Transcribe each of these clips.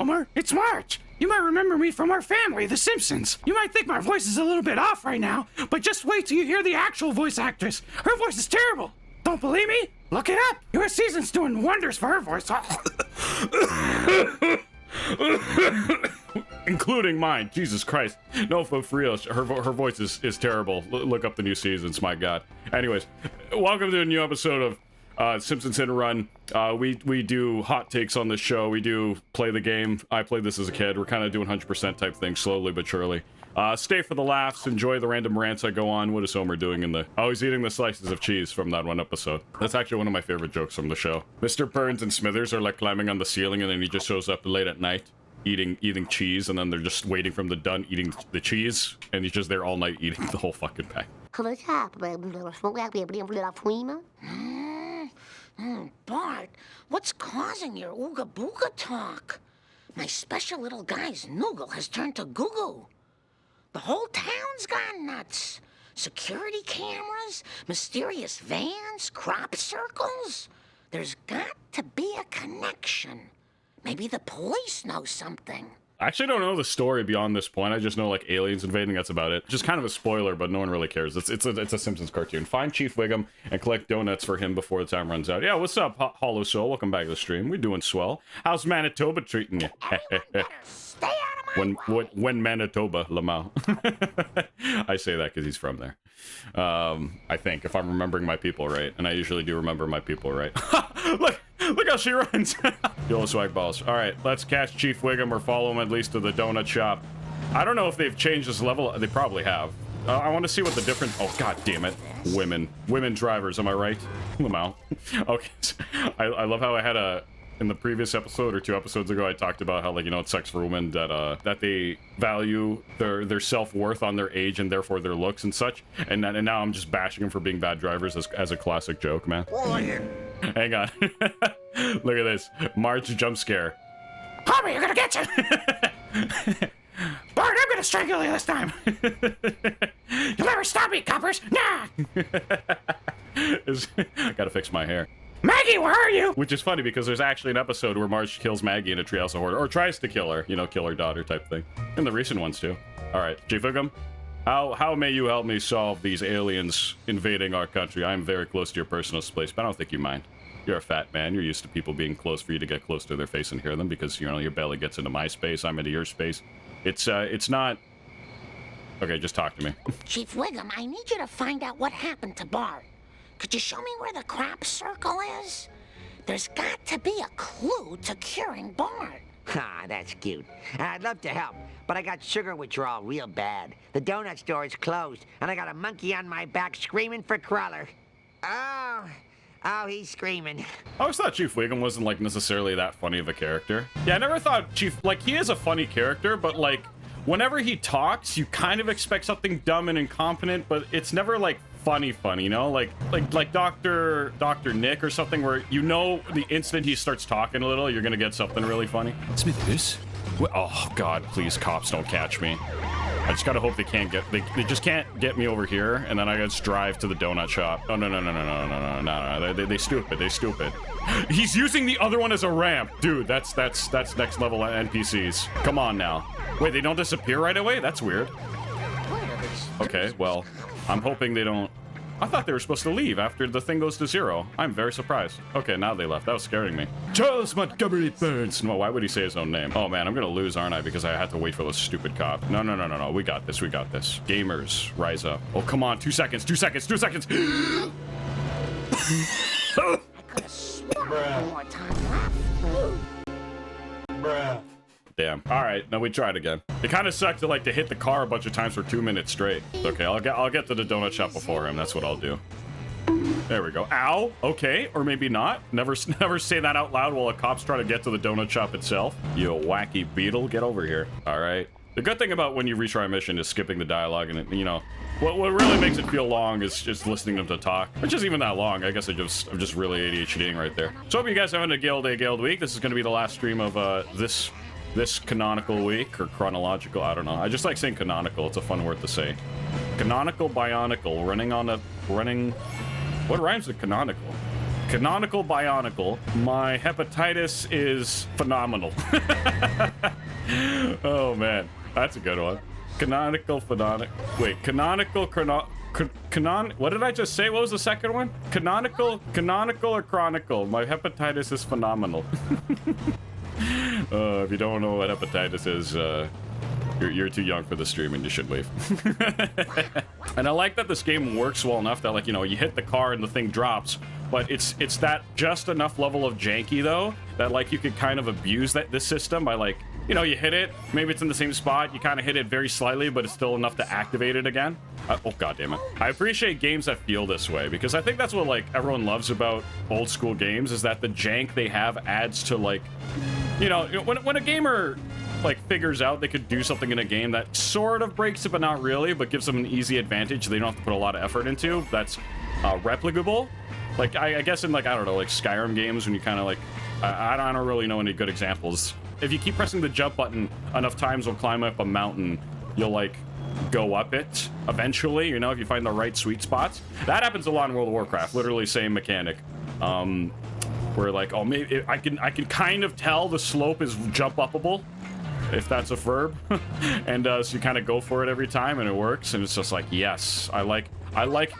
Homer. It's Marge. You might remember me from our family, The Simpsons. You might think my voice is a little bit off right now, but just wait till you hear the actual voice actress. Her voice is terrible. Don't believe me? Look it up. US Season's doing wonders for her voice. Including mine. Jesus Christ. No, for real. Her voice is terrible. Look up the new seasons. My God. Anyways, welcome to a new episode of Simpsons Hit Run. We do hot takes on this show. We do play the game. I played this as a kid. We're kind of doing 100% type thing, slowly but surely. Stay for the laughs. Enjoy the random rants I go on. What is Homer doing in the... Oh, he's eating the slices of cheese from that one episode. That's actually one of my favorite jokes from the show. Mr. Burns and Smithers are like climbing on the ceiling, and then he just shows up late at night eating cheese, and then they're just waiting for him to done eating the cheese, and he's just there all night eating the whole fucking pack. Bart, what's causing your ooga booga talk? My special little guy's noogle has turned to goo-goo. The whole town's gone nuts. Security cameras, mysterious vans, crop circles. There's got to be a connection. Maybe the police know something. I actually don't know the story beyond this point. I just know, like, aliens invading, that's about it. Just kind of a spoiler, but no one really cares. It's a Simpsons cartoon. Find Chief Wiggum and collect donuts for him before the time runs out. Yeah, what's up, Hollow Soul? Welcome back to the stream. We're doing swell. How's Manitoba treating you? Stay out of my when Manitoba, Lamau. I say that because he's from there. I think, if I'm remembering my people right. And I usually do remember my people right. Look how she runs. Yo, swag balls. All right, let's catch Chief Wiggum or follow him at least to the donut shop. I don't know if they've changed this level. They probably have. I want to see what the difference... Oh, god damn it. Women drivers, am I right? Lamau. Okay. I love how I had a... In the previous episode or 2 episodes ago, I talked about how, like, you know, it's sex for women that they value their self-worth on their age and therefore their looks and such. And now I'm just bashing them for being bad drivers as a classic joke, man. Hang on. Look at this. Marge jump scare. Homer, you're gonna get you. Bart, I'm gonna strangle you this time. You'll never stop me, coppers. Nah. I gotta fix my hair. Maggie, where are you? Which is funny because there's actually an episode where Marge kills Maggie in a treehouse of horror, or tries to kill her, you know, kill her daughter type thing. And the recent ones too. All right, Chief Wiggum, how may you help me solve these aliens invading our country? I'm very close to your personal space, but I don't think you mind. You're a fat man. You're used to people being close for you to get close to their face and hear them because, you know, your belly gets into my space. I'm into your space. It's not... Okay, just talk to me. Chief Wiggum, I need you to find out what happened to Bart. Could you show me where the crop circle is? There's got to be a clue to curing Bart. Ah, that's cute. I'd love to help, but I got sugar withdrawal real bad. The donut store is closed, and I got a monkey on my back screaming for Cruller. Oh, he's screaming. I always thought Chief Wiggum wasn't, like, necessarily that funny of a character. Yeah, I never thought Chief... Like, he is a funny character, but, like, whenever he talks, you kind of expect something dumb and incompetent, but it's never, like, funny, you know? Like Dr. Nick or something where, you know, the instant he starts talking a little, you're gonna get something really funny. Smithers? Oh, God, please, cops don't catch me. I just gotta hope they can't get... They just can't get me over here, and then I just drive to the donut shop. Oh, no. They stupid. He's using the other one as a ramp. Dude, that's next level NPCs. Come on now. Wait, they don't disappear right away? That's weird. Okay, well, I'm hoping they don't... I thought they were supposed to leave after the thing goes to 0. I'm very surprised. Okay, now they left. That was scaring me. Charles Montgomery Burns. No, why would he say his own name? Oh, man, I'm gonna lose, aren't I? Because I had to wait for those stupid cop. No. We got this. Gamers, rise up. Oh, come on. 2 seconds. 2 seconds. 2 seconds. I could have sworn more time left. Bruh. Damn. All right, now we try it again. It kind of sucked to hit the car a bunch of times for 2 minutes straight. Okay, I'll get to the donut shop before him. That's what I'll do. There we go. Ow. Okay, or maybe not. Never say that out loud while a cop's trying to get to the donut shop itself. You wacky beetle, get over here. All right. The good thing about when you retry a mission is skipping the dialogue, and it, you know, what really makes it feel long is just listening to them to talk, which isn't even that long. I guess I'm just really ADHDing right there. So hope you guys are having a Guild Day Guild week. This is going to be the last stream of this canonical week, or chronological, I don't know. I just like saying canonical. It's a fun word to say. Canonical bionicle, running. What rhymes with canonical? Canonical Bionicle. My hepatitis is phenomenal. Oh man, that's a good one. Canonical Wait, canonical what did I just say? What was the second one? Canonical or chronicle? My hepatitis is phenomenal. If you don't know what hepatitis is, you're too young for the stream and you should leave. And I like that this game works well enough that, like, you know, you hit the car and the thing drops, but it's that just enough level of janky though that, like, you could kind of abuse this system by, like, you know, you hit it, maybe it's in the same spot, you kind of hit it very slightly, but it's still enough to activate it again. Oh god damn it. I appreciate games that feel this way, because I think that's what, like, everyone loves about old school games, is that the jank they have adds to, like, you know, when a gamer, like, figures out they could do something in a game that sort of breaks it but not really, but gives them an easy advantage they don't have to put a lot of effort into, that's replicable. Like, I guess in, like, I don't know, like Skyrim games, when you kind of, like, I don't really know any good examples. If you keep pressing the jump button enough times, will climb up a mountain, you'll, like, go up it eventually, you know, if you find the right sweet spots. That happens a lot in World of Warcraft, literally same mechanic. Where, like, oh, maybe I can kind of tell the slope is jump upable, if that's a verb. And so you kind of go for it every time and it works, and it's just like, yes, I like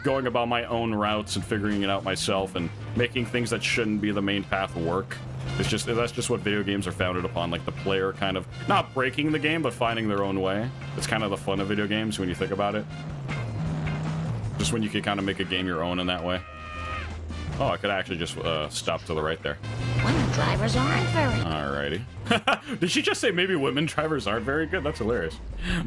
going about my own routes and figuring it out myself and making things that shouldn't be the main path work. That's just what video games are founded upon, like the player kind of not breaking the game but finding their own way. It's kind of the fun of video games when you think about it. Just when you can kind of make a game your own in that way. Oh, I could actually just stop to the right there. Women drivers aren't very... Alrighty. Did she just say maybe women drivers aren't very good? That's hilarious.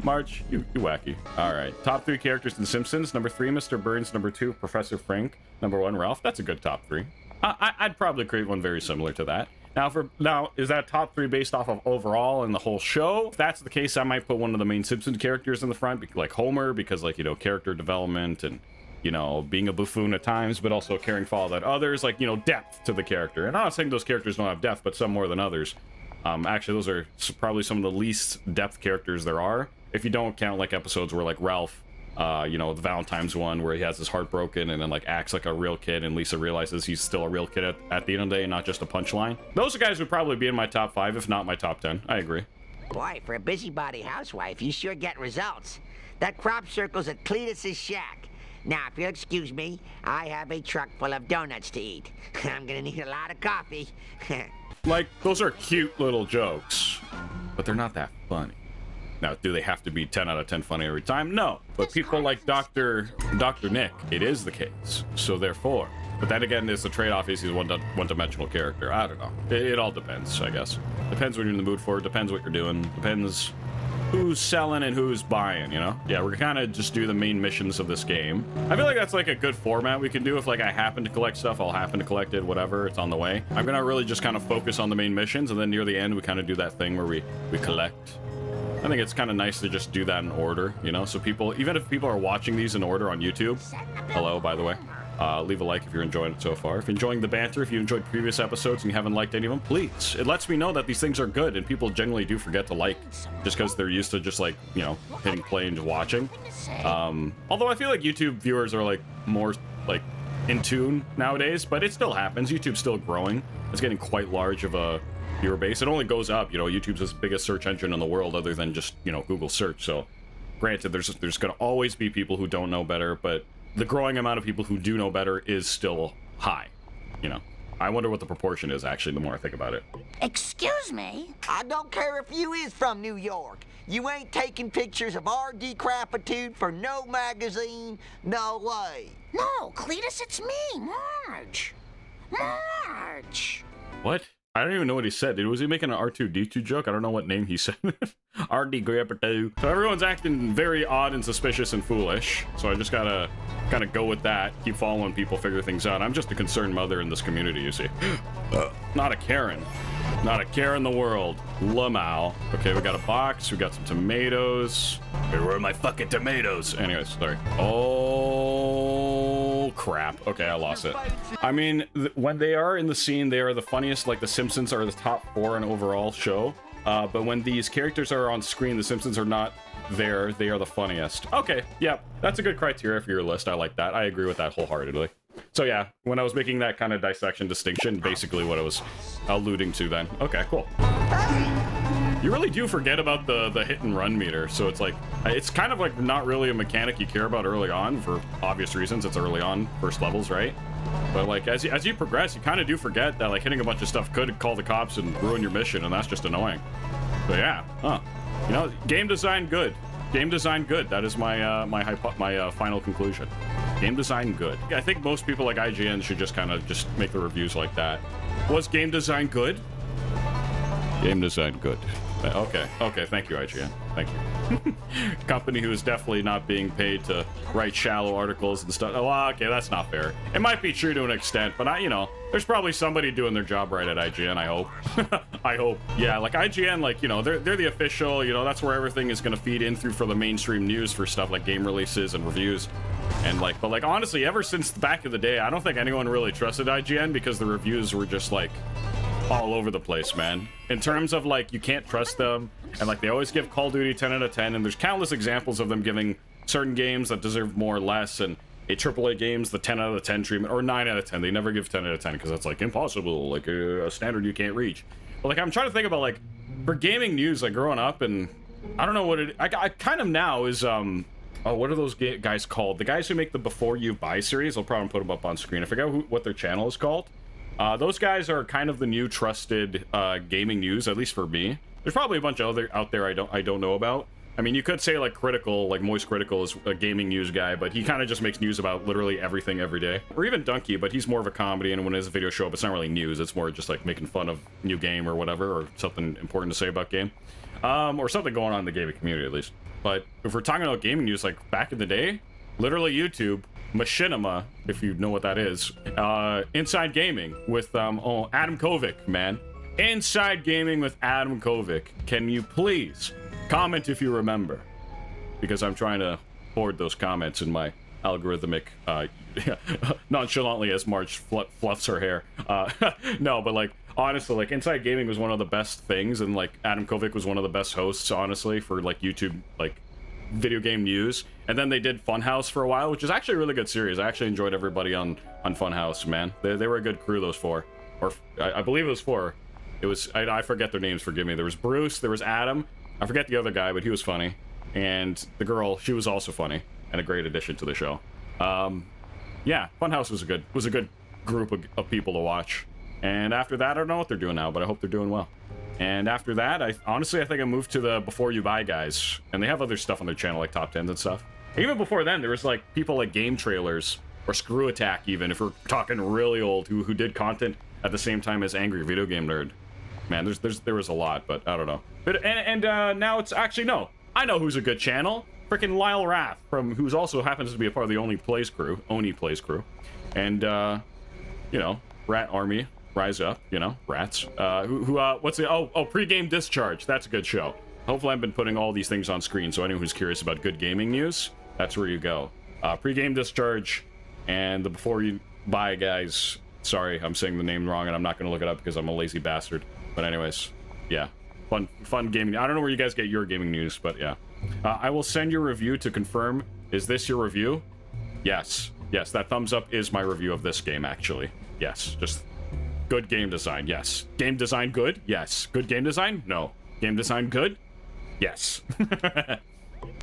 March, you wacky. Alright. Top 3 characters in The Simpsons. Number 3, Mr. Burns. Number 2, Professor Frink. Number 1, Ralph. That's a good top 3. I'd probably create one very similar to that. Now, is that top 3 based off of overall and the whole show? If that's the case, I might put one of the main Simpsons characters in the front, like Homer, because, like, you know, character development and, you know, being a buffoon at times, but also caring for all that others, like, you know, depth to the character. And I'm not saying those characters don't have depth, but some more than others. Actually, those are probably some of the least depth characters there are, if you don't count, like, episodes where, like, Ralph, you know, the Valentine's one where he has his heart broken and then, like, acts like a real kid, and Lisa realizes he's still a real kid at the end of the day, not just a punchline. Those guys would probably be in my top 5, if not my top 10. I agree. Boy, for a busybody housewife, you sure get results. That crop circle's at Cletus's shack. Now, if you'll excuse me, I have a truck full of donuts to eat. I'm gonna need a lot of coffee. Like, those are cute little jokes, but they're not that funny. Now, do they have to be 10 out of 10 funny every time? No. But people like Dr. Nick, it is the case. So therefore, but then again, it's a trade-off. He's a one-dimensional character. I don't know. It all depends, I guess. Depends what you're in the mood for. Depends what you're doing. Depends who's selling and who's buying, you know? Yeah, we're kind of just do the main missions of this game. I feel like that's like a good format we can do. If, like, I happen to collect stuff, I'll happen to collect it, whatever, it's on the way. I'm gonna really just kind of focus on the main missions, and then near the end, we kind of do that thing where we collect. I think it's kind of nice to just do that in order, you know? So people, even if people are watching these in order on YouTube, hello, by the way, leave a like if you're enjoying it so far. If you're enjoying the banter, if you enjoyed previous episodes and you haven't liked any of them, please. It lets me know that these things are good, and people generally do forget to like, just because they're used to just, like, you know, hitting play and watching. Although I feel like YouTube viewers are, like, more, like, in tune nowadays, but it still happens. YouTube's still growing. It's getting quite large of a viewer base. It only goes up, you know. YouTube's the biggest search engine in the world other than just, you know, Google search. So granted, there's gonna always be people who don't know better, but the growing amount of people who do know better is still high, you know. I wonder what the proportion is, actually, the more I think about it. Excuse me? I don't care if you is from New York. You ain't taking pictures of our decrepitude for no magazine. No way. No, Cletus, it's me, Marge. Marge. What? I don't even know what he said. Was he making an R2-D2 joke? I don't know what name he said. RD Grapperto. So everyone's acting very odd and suspicious and foolish. So I just gotta kind of go with that. Keep following people, figure things out. I'm just a concerned mother in this community, you see. Not a Karen. Not a care in the world. Lamau. Okay, we got a box. We got some tomatoes. Hey, where are my fucking tomatoes? Anyways, sorry. Oh, crap. Okay, I lost it. I mean, when they are in the scene, they are the funniest. Like, The Simpsons are the top 4 in overall show. But when these characters are on screen, The Simpsons are not there. They are the funniest. Okay, yeah, that's a good criteria for your list. I like that. I agree with that wholeheartedly. So yeah, when I was making that kind of dissection distinction, basically what I was alluding to then. Okay, cool. You really do forget about the hit and run meter, so it's like, it's kind of like not really a mechanic you care about early on for obvious reasons. It's early on, first levels, right? But like, as you progress, you kind of do forget that like hitting a bunch of stuff could call the cops and ruin your mission, and that's just annoying. But yeah, you know, game design good. Game design good. That is my my final conclusion. Game design good. I think most people like IGN should just kind of just make the reviews like that. Was game design good? Game design good. Okay, thank you, IGN. Thank you. Company who is definitely not being paid to write shallow articles and stuff. Oh, okay, that's not fair. It might be true to an extent, but you know, there's probably somebody doing their job right at IGN, I hope. I hope. Yeah, like IGN, like, you know, they're the official, you know, that's where everything is going to feed in through for the mainstream news for stuff like game releases and reviews. And like, but like, honestly, ever since the back of the day, I don't think anyone really trusted IGN because the reviews were just like, all over the place, man. In terms of like, you can't trust them, and like they always give Call of Duty 10 out of 10, and there's countless examples of them giving certain games that deserve more or less, and AAA games the 10 out of 10 treatment, or 9 out of 10. They never give 10 out of 10 because that's like impossible, like a standard you can't reach. But like, I'm trying to think about like, for gaming news, like growing up, and I don't know what it, I kind of now is, oh, what are those guys called? The guys who make the Before You Buy series, I'll probably put them up on screen. I forget what their channel is called. Those guys are kind of the new trusted gaming news, at least for me. There's probably a bunch of other out there I don't know about. I mean, you could say like Critical, like Moist Critical is a gaming news guy, but he kind of just makes news about literally everything every day. Or even Dunkey, but he's more of a comedy, and when his videos show up, it's not really news. It's more just like making fun of new game or whatever, or something important to say about game. Or something going on in the gaming community, at least. But if we're talking about gaming news, like back in the day, literally YouTube, Machinima, if you know what that is, Inside Gaming with Adam Kovic, man. Inside Gaming with Adam Kovic. Can you please comment if you remember? Because I'm trying to hoard those comments in my algorithmic, nonchalantly as Marge fluffs her hair. No, but like, honestly, like Inside Gaming was one of the best things, and like Adam Kovic was one of the best hosts, honestly, for like YouTube, like video game news. And then they did Funhouse for a while, which is actually a really good series. I actually enjoyed everybody on Funhouse, man. They were a good crew, those four. Or I believe it was four. It was, I forget their names, forgive me. There was Bruce, there was Adam, I forget the other guy, but he was funny. And the girl, she was also funny, and a great addition to the show. Yeah, Funhouse was a good group of people to watch. And after that, I don't know what they're doing now, but I hope they're doing well. And after that, I think I moved to the Before You Buy guys, and they have other stuff on their channel, like top 10s and stuff. Even before then, there was like people like Game Trailers or Screw Attack, even if we're talking really old, who did content at the same time as Angry Video Game Nerd. Man, there was a lot, but I don't know. But now it's actually, no, I know who's a good channel. Freaking Lyle Rath, who's also happens to be a part of the Oni Plays crew, and you know, Rat Army. Rise Up, you know, rats. What's the, Pre-Game Discharge. That's a good show. Hopefully I've been putting all these things on screen, so anyone who's curious about good gaming news, that's where you go. Pre-Game Discharge and the Before You Buy guys. Sorry, I'm saying the name wrong, and I'm not going to look it up because I'm a lazy bastard. But anyways, yeah. Fun gaming. I don't know where you guys get your gaming news, but yeah. I will send your review to confirm. Is this your review? Yes. Yes, that thumbs up is my review of this game, actually. Yes, just... Good game design, yes. Game design good? Yes. Good game design? No. Game design good? Yes.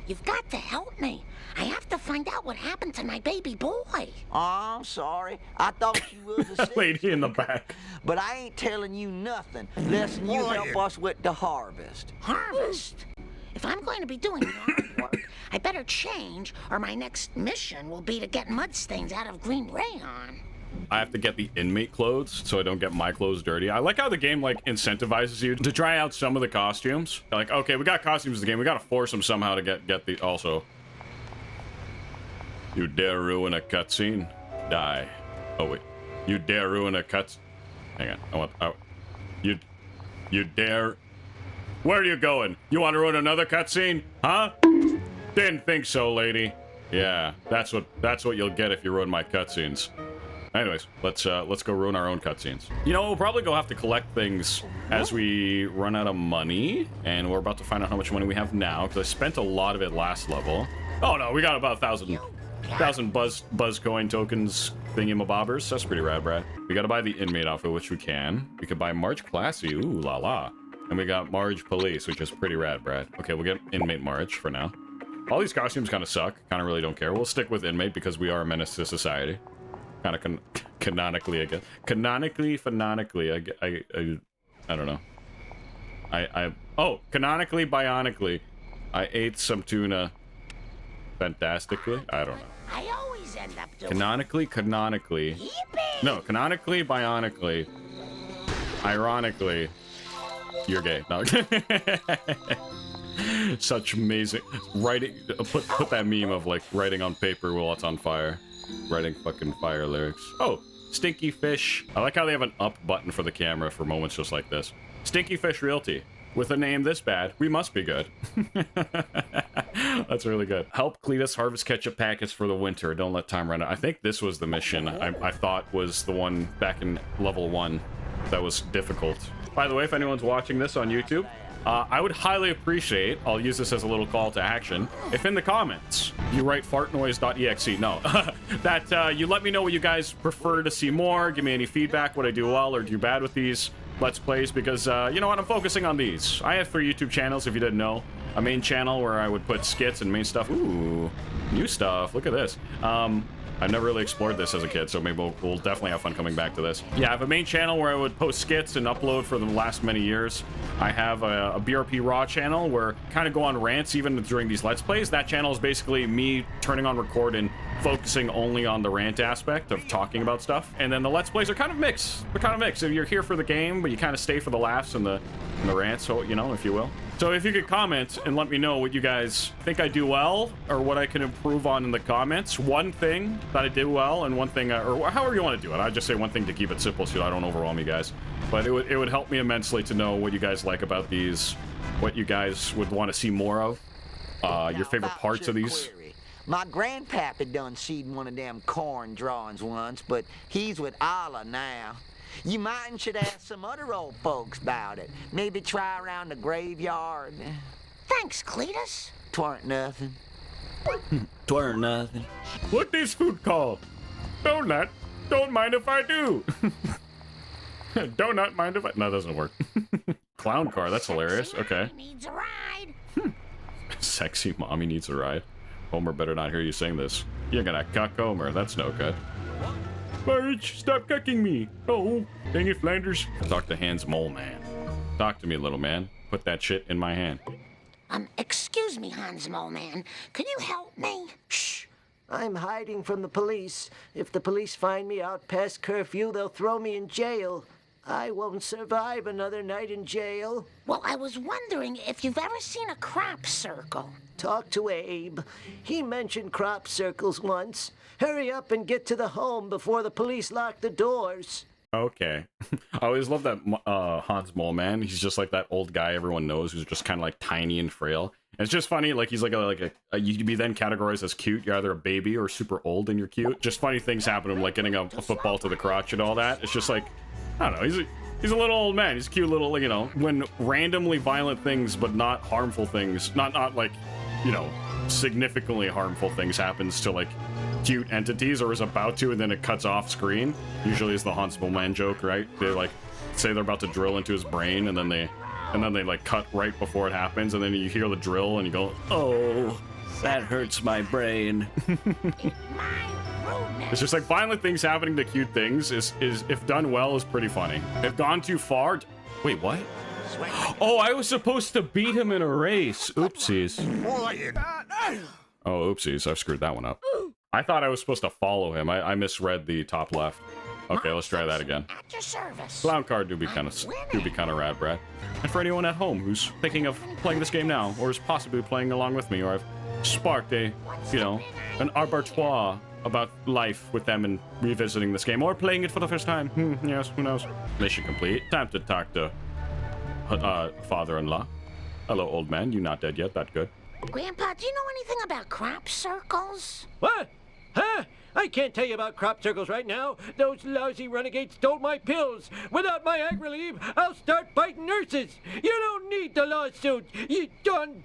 You've got to help me. I have to find out what happened to my baby boy. Oh, I'm sorry. I thought you was a lady in the back. But I ain't telling you nothing unless you help us with the harvest. Harvest? If I'm going to be doing yard work, I better change, or my next mission will be to get mud stains out of green rayon. I have to get the inmate clothes so I don't get my clothes dirty. I like how the game like incentivizes you to try out some of the costumes. Like, okay, we got costumes in the game. We gotta force them somehow to get the also. You dare ruin a cutscene? Die. Oh wait. You dare ruin a cuts? Hang on. I want. You dare. Where are you going? You want to ruin another cutscene? Huh? Didn't think so, lady. Yeah, that's what you'll get if you ruin my cutscenes. Anyways, let's go ruin our own cutscenes. You know, we'll probably have to collect things as we run out of money, and we're about to find out how much money we have now, because I spent a lot of it last level. Oh no, we got about 1,000. 1,000 buzz coin tokens thingamabobbers. That's pretty rad, Brad. We gotta buy the inmate outfit, which we can. We could buy Marge Classy. Ooh, la la. And we got Marge Police, which is pretty rad, Brad. Okay, we'll get inmate Marge for now. All these costumes kind of suck. Kind of really don't care. We'll stick with inmate because we are a menace to society. Kind of canonically, I guess. Canonically, phonetically, I don't know. Oh, canonically, bionically. I ate some tuna fantastically. I don't know. I always end up doing. Canonically. Yippee! No, canonically, bionically. Ironically, you're gay. No. Such amazing writing. Put that meme of like writing on paper while it's on fire. Writing fucking fire lyrics. Oh, Stinky Fish. I like how they have an up button for the camera for moments just like this. Stinky Fish Realty. With a name this bad, we must be good. That's really good. Help Cletus harvest ketchup packets for the winter. Don't let time run out. I think this was the mission I thought was the one back in level 1 that was difficult. By the way, if anyone's watching this on YouTube, I would highly appreciate, I'll use this as a little call to action, if in the comments you write fartnoise.exe. No, that you let me know what you guys prefer to see more, give me any feedback, what I do well or do bad with these Let's Plays, because you know what, I'm focusing on these. I have 3 YouTube channels, if you didn't know. A main channel where I would put skits and main stuff. Ooh, new stuff, look at this. I've never really explored this as a kid, so maybe we'll definitely have fun coming back to this. Yeah, I have a main channel where I would post skits and upload for the last many years. I have a BRP Raw channel where I kind of go on rants even during these Let's Plays. That channel is basically me turning on record and focusing only on the rant aspect of talking about stuff. And then the Let's Plays are kind of mixed. They're kind of mixed. So you're here for the game, but you kind of stay for the laughs and the rants, so, you know, if you will. So if you could comment and let me know what you guys think I do well or what I can improve on in the comments. One thing that I did well and one thing, or however you want to do it. I'd just say one thing to keep it simple so I don't overwhelm you guys. But it would help me immensely to know what you guys like about these, what you guys would want to see more of, your favorite parts of these. My grandpappy done seen one of them corn drawings once, but he's with Allah now. You might'n should ask some other old folks about it. Maybe try around the graveyard. Thanks, Cletus. Twarn't nothing. Twerk nothing. What this food called? Donut. Don't mind if I do. Donut mind if I... No, that doesn't work. Clown car, that's hilarious. Okay. Needs a ride. Sexy mommy needs a ride. Homer better not hear you sing this. You're gonna cuck Homer. That's no good. Marge, stop cucking me. Oh, dang it, Flanders. Talk to Hans Mole Man. Talk to me, little man. Put that shit in my hand. Excuse me, Hans Mole Man. Can you help me? Shh. I'm hiding from the police. If the police find me out past curfew, they'll throw me in jail. I won't survive another night in jail. Well, I was wondering if you've ever seen a crop circle. Talk to Abe. He mentioned crop circles once. Hurry up and get to the home before the police lock the doors. Okay. I always love that Hans Mole Man. He's just like that old guy everyone knows who's just kind of like tiny and frail. And it's just funny, like he's like you could be then categorized as cute. You're either a baby or super old and you're cute. Just funny things happen to him, like getting a football to the crotch and all that. It's just like, I don't know, he's a little old man. He's a cute little, you know, when randomly violent things but not harmful things, not like, you know, significantly harmful things happens to like cute entities or is about to, and then it cuts off screen. Usually is the Hans Mole Man joke, right? They like say they're about to drill into his brain and then they like cut right before it happens, and then you hear the drill and you go, oh, That hurts my brain. It's just like violent things happening to cute things is if done well is pretty funny. If gone too far, wait, what? Oh, I was supposed to beat him in a race. Oopsies. Oh, oopsies. I've screwed that one up. I thought I was supposed to follow him. I misread the top left. Okay, let's try that again. At your service. Clown card do be kind of rad, Brad. And for anyone at home who's thinking of playing this game now, or is possibly playing along with me, or I've sparked an abattoir about life with them and revisiting this game, or playing it for the first time. Yes, who knows? Mission complete. Time to talk to father-in-law. Hello, old man. You not dead yet? That good. Grandpa, do you know anything about crop circles? What? Huh? I can't tell you about crop circles right now. Those lousy renegades stole my pills. Without my ag relief, I'll start fighting nurses. You don't need the lawsuit. You darn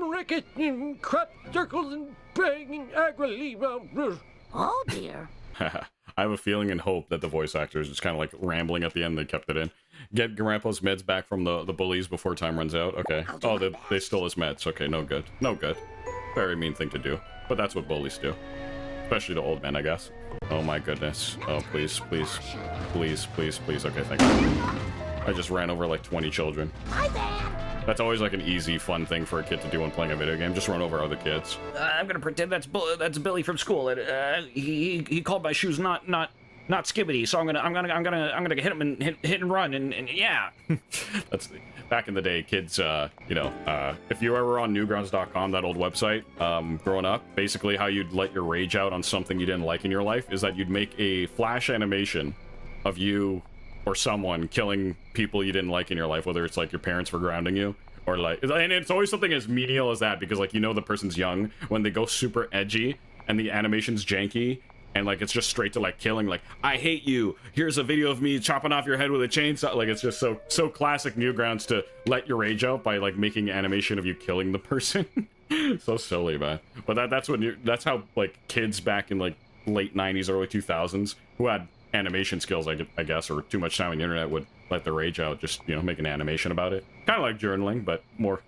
rickets and crop circles and bragging ag relief. Oh, dear. I have a feeling and hope that the voice actor is just kind of like rambling at the end. They kept it in. Get Grandpa's meds back from the bullies before time runs out. Okay. Oh, they stole his meds. Okay, no good. No good. Very mean thing to do. But that's what bullies do. Especially to old men, I guess. Oh my goodness. Oh, please, please. Please, please, please. Okay, thank you. I just ran over like 20 children. My bad. That's always like an easy, fun thing for a kid to do when playing a video game. Just run over other kids. I'm gonna pretend that's Billy from school. He called my shoes not skibbity, so I'm gonna hit him and hit and run and yeah. That's back in the day, kids. If you were on Newgrounds.com, that old website, growing up, basically how you'd let your rage out on something you didn't like in your life is that you'd make a flash animation of you or someone killing people you didn't like in your life, whether it's like your parents for grounding you or like, and it's always something as menial as that, because like, you know, the person's young when they go super edgy and the animation's janky and like it's just straight to like killing, like, I hate you, here's a video of me chopping off your head with a chainsaw. Like, it's just so classic Newgrounds to let your rage out by like making animation of you killing the person. So silly, man. But that's how like kids back in like late 90s, early 2000s who had animation skills, I guess, or too much time on the internet would let the rage out, just, you know, make an animation about it. Kind of like journaling, but more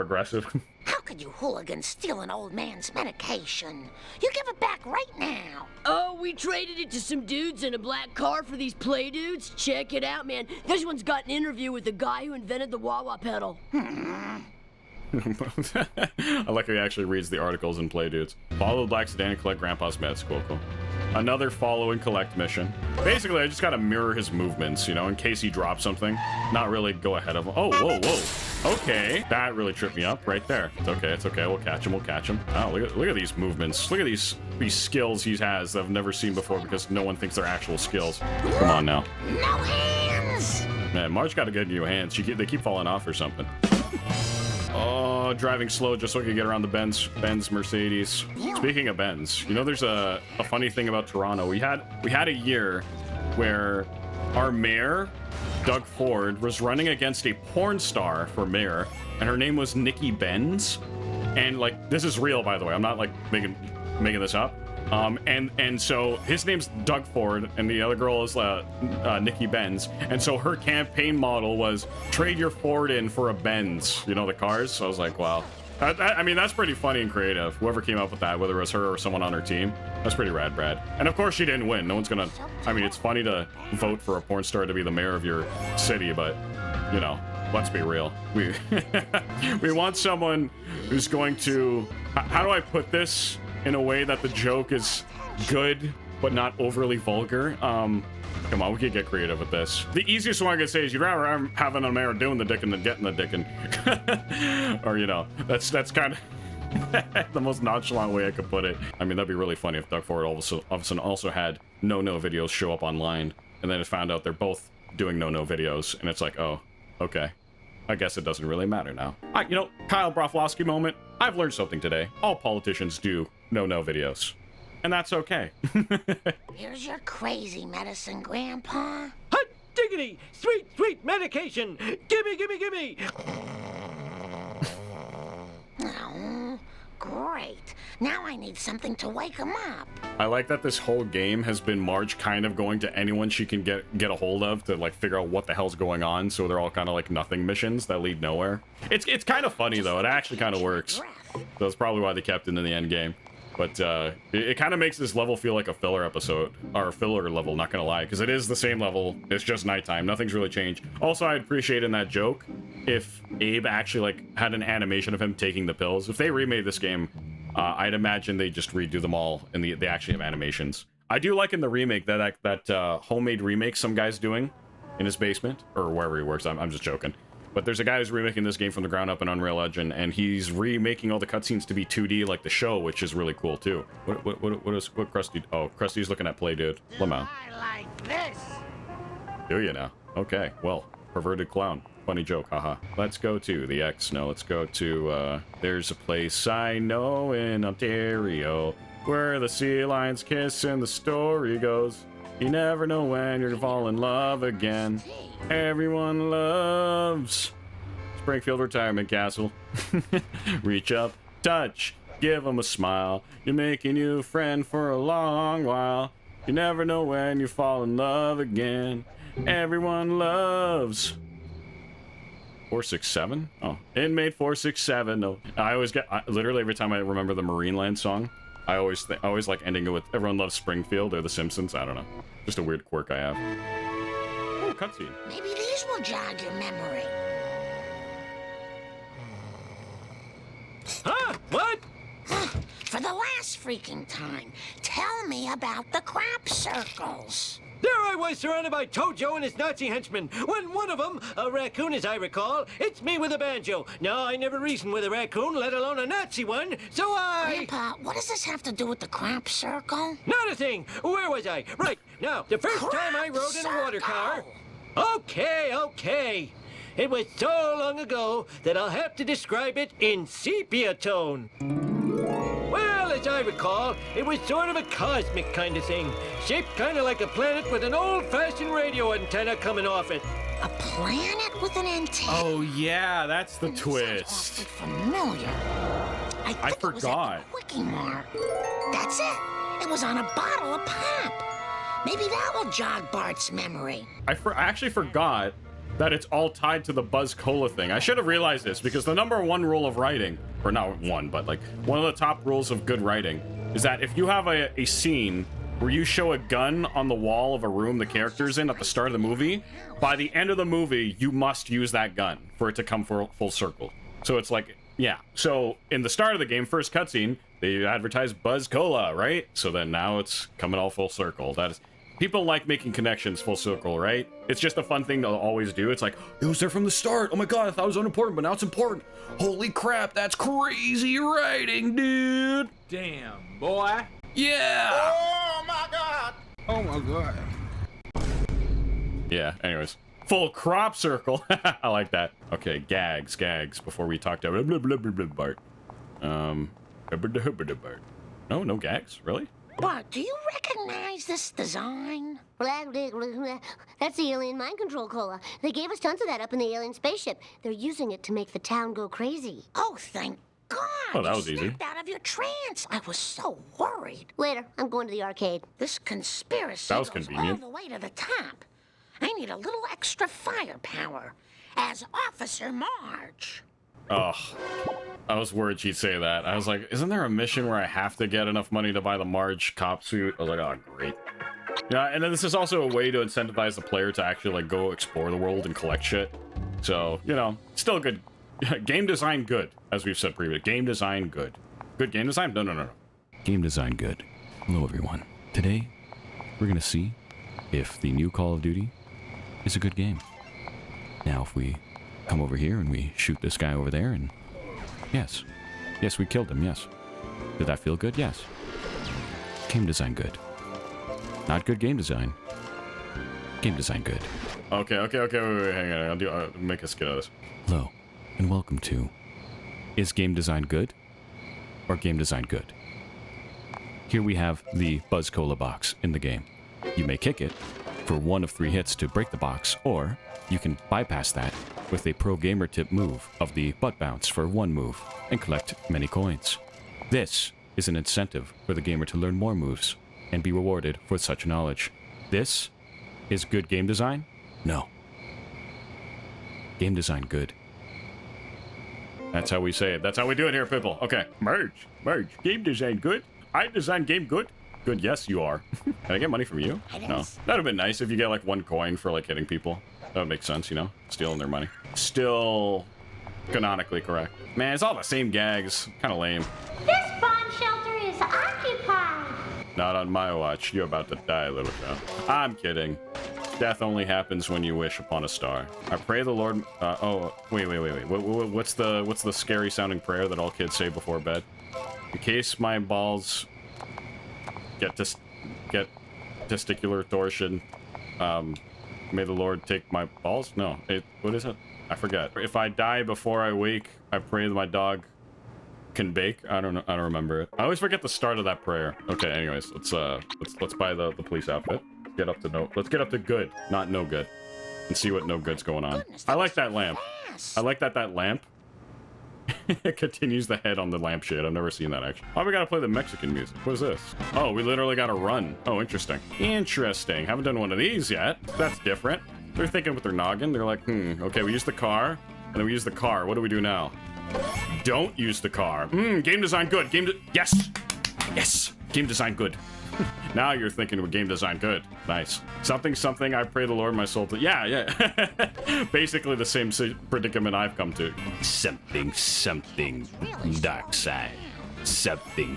aggressive. How could you hooligans steal an old man's medication? You give it back right now. Oh, we traded it to some dudes in a black car for these play dudes. Check it out, man. This one's got an interview with the guy who invented the wah-wah pedal. I like how he actually reads the articles and play dudes. Follow the black sedan and collect Grandpa's meds. Cool. Another follow and collect mission. Basically, I just gotta mirror his movements, you know, in case he drops something. Not really go ahead of him. Oh, whoa. Okay. That really tripped me up right there. It's okay. We'll catch him. Oh, look at these movements. Look at these skills he has that I've never seen before because no one thinks they're actual skills. Come on now. No hands! Man, Marge got good new hands. They keep falling off or something. Oh, driving slow just so I could get around the Benz Mercedes. Speaking of Benz, you know, there's a funny thing about Toronto. We had a year where our mayor, Doug Ford, was running against a porn star for mayor, and her name was Nikki Benz. And like, this is real, by the way. I'm not like making this up. And so his name's Doug Ford, and the other girl is Nikki Benz. And so her campaign model was trade your Ford in for a Benz, you know, the cars. So I was like, wow. I mean, that's pretty funny and creative. Whoever came up with that, whether it was her or someone on her team, that's pretty rad, Brad. And of course she didn't win. No one's gonna, I mean, it's funny to vote for a porn star to be the mayor of your city, but, you know, let's be real. We want someone who's going to, how do I put this in a way that the joke is good but not overly vulgar? Come on, we could get creative with this. The easiest one I could say is you'd rather have an mayor doing the dickin' than getting the dickin'. Or, you know, that's kind of the most nonchalant way I could put it. I mean, that'd be really funny if Doug Ford all of a sudden also had no videos show up online, and then it found out they're both doing no videos, and it's like, oh, okay. I guess it doesn't really matter now. You know, Kyle Broflovsky moment. I've learned something today. All politicians do no videos. And that's okay. Here's your crazy medicine, Grandpa. Hot diggity! Sweet medication! Gimme! Oh, great. Now I need something to wake him up. I like that this whole game has been Marge kind of going to anyone she can get a hold of to like figure out what the hell's going on, so they're all kind of like nothing missions that lead nowhere. It's kind of funny though. It actually kind of works. So that's probably why they kept it in the end game. But it kind of makes this level feel like a filler episode, or a filler level, not gonna lie, because it is the same level. It's just nighttime. Nothing's really changed. Also, I'd appreciate in that joke if Abe actually like had an animation of him taking the pills. If they remade this game, I'd imagine they just redo them all, and they actually have animations. I do like in the remake that homemade remake some guy's doing in his basement or wherever he works. I'm just joking. But there's a guy who's remaking this game from the ground up in Unreal Engine, and he's remaking all the cutscenes to be 2D like the show, which is really cool too. What Krusty? Oh, Krusty's looking at Play Dude. Lamau. I like this. Do you now? Okay, well, perverted clown. Funny joke, haha. Let's go to the X. No, let's go to, there's a place I know in Ontario. where the sea lions kiss and the story goes. You never know when you're gonna fall in love again. Everyone loves Springfield Retirement Castle. Reach up, touch, give them a smile. You make a new friend for a long while. You never know when you fall in love again. Everyone loves 467. Oh, inmate 467. No, I always get literally every time I remember the Marineland song, I always like ending it with "Everyone loves Springfield" or The Simpsons. I don't know, just a weird quirk I have. Oh, cutscene. Maybe these will jog your memory. Huh? What? For the last freaking time, tell me about the crop circles. There I was surrounded by Tojo and his Nazi henchmen, when one of them, a raccoon as I recall, hits me with a banjo. Now, I never reasoned with a raccoon, let alone a Nazi one, so I... Grandpa, what does this have to do with the crop circle? Not a thing! Where was I? Right, now, the first time I rode in a water car... Okay. It was so long ago that I'll have to describe it in sepia tone. Well, as I recall, it was sort of a cosmic kind of thing, shaped kind of like a planet with an old-fashioned radio antenna coming off it. A planet with an antenna? Oh yeah, that's the This twist. sounds awfully familiar. I think it was forgot. at the Quickie Mart. That's it. It was on a bottle of pop. Maybe that will jog Bart's memory. I actually forgot that it's all tied to the Buzz Cola thing. I should have realized this because the number one rule of writing, or not one, but like one of the top rules of good writing is that if you have a scene where you show a gun on the wall of a room the character's in at the start of the movie, by the end of the movie, you must use that gun for it to come full circle. So it's like, yeah. So in the start of the game, first cutscene, they advertise Buzz Cola, right? So then now it's coming all full circle. That is... People like making connections full circle, right? It's just a fun thing to always do. It's like, it was there from the start. Oh my god, I thought it was unimportant, but now it's important. Holy crap, that's crazy writing, dude. Damn, boy. Yeah. Oh my god. Oh my god. Yeah, anyways. Full crop circle. I like that. Okay, gags, before we talk to blah, blah, blah, blah, Bart. Bart. No gags? Really? Bart, do you recognize this design? That's the alien mind control cola. They gave us tons of that up in the alien spaceship. They're using it to make the town go crazy. Oh, thank God. Oh, that you was easy. snapped out of your trance. I was so worried. Later, I'm going to the arcade. This conspiracy That was goes convenient. all the way to the top. I need a little extra firepower as Officer Marge. Ugh. I was worried she'd say that. I was like, isn't there a mission where I have to get enough money to buy the Marge cop suit? I was like, oh, great. Yeah, and then this is also a way to incentivize the player to actually, like, go explore the world and collect shit. So, you know, still good. Game design good, as we've said previously. Game design good. Good game design? No. Game design good. Hello, everyone. Today, we're gonna see if the new Call of Duty is a good game. Now, if we come over here and we shoot this guy over there and... Yes, we killed him, yes. Did that feel good? Yes. Game design good. Not good game design. Game design good. Okay, wait, hang on. I'll make a skit of this. Hello, and welcome to... Is game design good? Or game design good? Here we have the Buzz Cola box in the game. You may kick it for one of 3 hits to break the box, or you can bypass that with a pro gamer tip move of the butt bounce for 1 move and collect many coins. This is an incentive for the gamer to learn more moves and be rewarded for such knowledge. This is good game design? No. Game design good. That's how we say it. That's how we do it here, people. Okay. Merge. Game design good? I design game good? Good, yes, you are. Can I get money from you? No. That'd have been nice if you get like 1 coin for like hitting people. That would make sense, you know? Stealing their money. Still canonically correct. Man, it's all the same gags. Kind of lame. This bomb shelter is occupied. Not on my watch. You're about to die, little girl. I'm kidding. Death only happens when you wish upon a star. I pray the Lord... wait. What's the scary sounding prayer that all kids say before bed? In case my balls get testicular torsion, may the Lord take my balls? No. What is it? I forget. If I die before I wake, I pray that my dog can bake. I don't know. I don't remember it. I always forget the start of that prayer. Okay, anyways, let's buy the police outfit. Let's get up to good, not no good, and see what no good's going on. I like that lamp. I like that lamp. It continues the head on the lampshade. I've never seen that actually. Why we gotta play the Mexican music? What is this? Oh, we literally gotta run. Oh, interesting. Interesting. Haven't done one of these yet. That's different. They're thinking with their noggin. They're like, okay, we use the car, and then we use the car. What do we do now? Don't use the car. Game design good. Yes! Yes! Game design good. Now you're thinking with game design good. Nice. Something, I pray the Lord my soul to... Yeah. Basically the same predicament I've come to. Something, dark side. Something,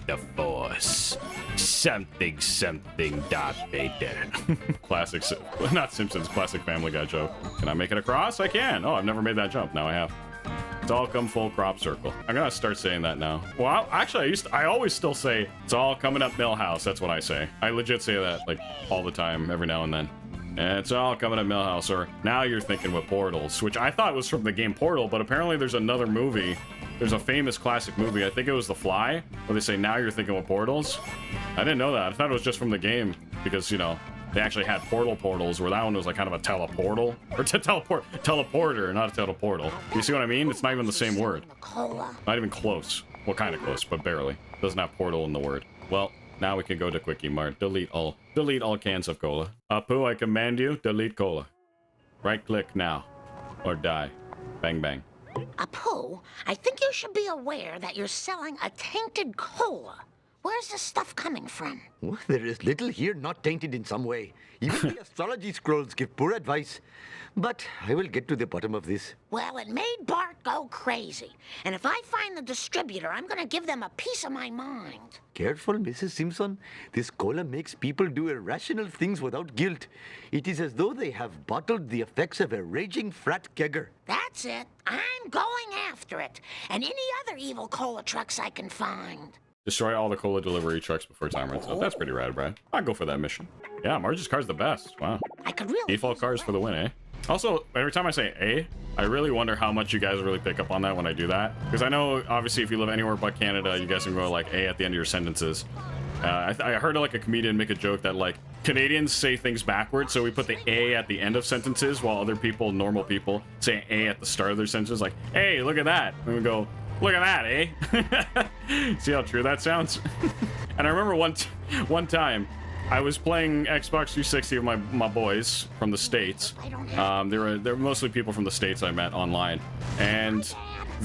the Force. Something, Darth Vader. Classic, not Simpsons, classic Family Guy joke. Can I make it across? I can. Oh, I've never made that jump. Now I have. It's all come full crop circle. I'm gonna start saying that now. Well, actually, I always still say, it's all coming up Millhouse. That's what I say. I legit say that, like, all the time, every now and then. It's all coming up Millhouse, or now you're thinking with Portals, which I thought was from the game Portal, but apparently there's another movie. There's a famous classic movie, I think it was The Fly, where they say, now you're thinking with Portals. I didn't know that. I thought it was just from the game, because, you know, they actually had portals, where that one was like kind of a teleportal, or teleporter, not a teleportal. You see what I mean? It's not even the same word. Not even close. Well, kind of close, but barely. Doesn't have portal in the word. Well, now we can go to Quickie Mart. Delete all cans of cola. Apu, I command you, delete cola. Right click now, or die. Bang bang. Apu, I think you should be aware that you're selling a tainted cola. Where's this stuff coming from? Well, there is little here not tainted in some way. Even the astrology scrolls give poor advice. But I will get to the bottom of this. Well, it made Bart go crazy. And if I find the distributor, I'm gonna give them a piece of my mind. Careful, Mrs. Simpson. This cola makes people do irrational things without guilt. It is as though they have bottled the effects of a raging frat kegger. That's it. I'm going after it. And any other evil cola trucks I can find. Destroy all the cola delivery trucks before time runs out. That's pretty rad, Brad. I'd go for that mission. Yeah, Marge's car's the best. Wow. I could really default cars for the win, eh? Also, every time I say A, I really wonder how much you guys really pick up on that when I do that. Because I know, obviously, if you live anywhere but Canada, you guys can go like A at the end of your sentences. I heard like a comedian make a joke that like Canadians say things backwards, so we put the A at the end of sentences while other people, normal people, say A at the start of their sentences. Like, hey, look at that. And we go, look at that, eh? See how true that sounds? And I remember one time, I was playing Xbox 360 with my boys from the States. They were mostly people from the States I met online. And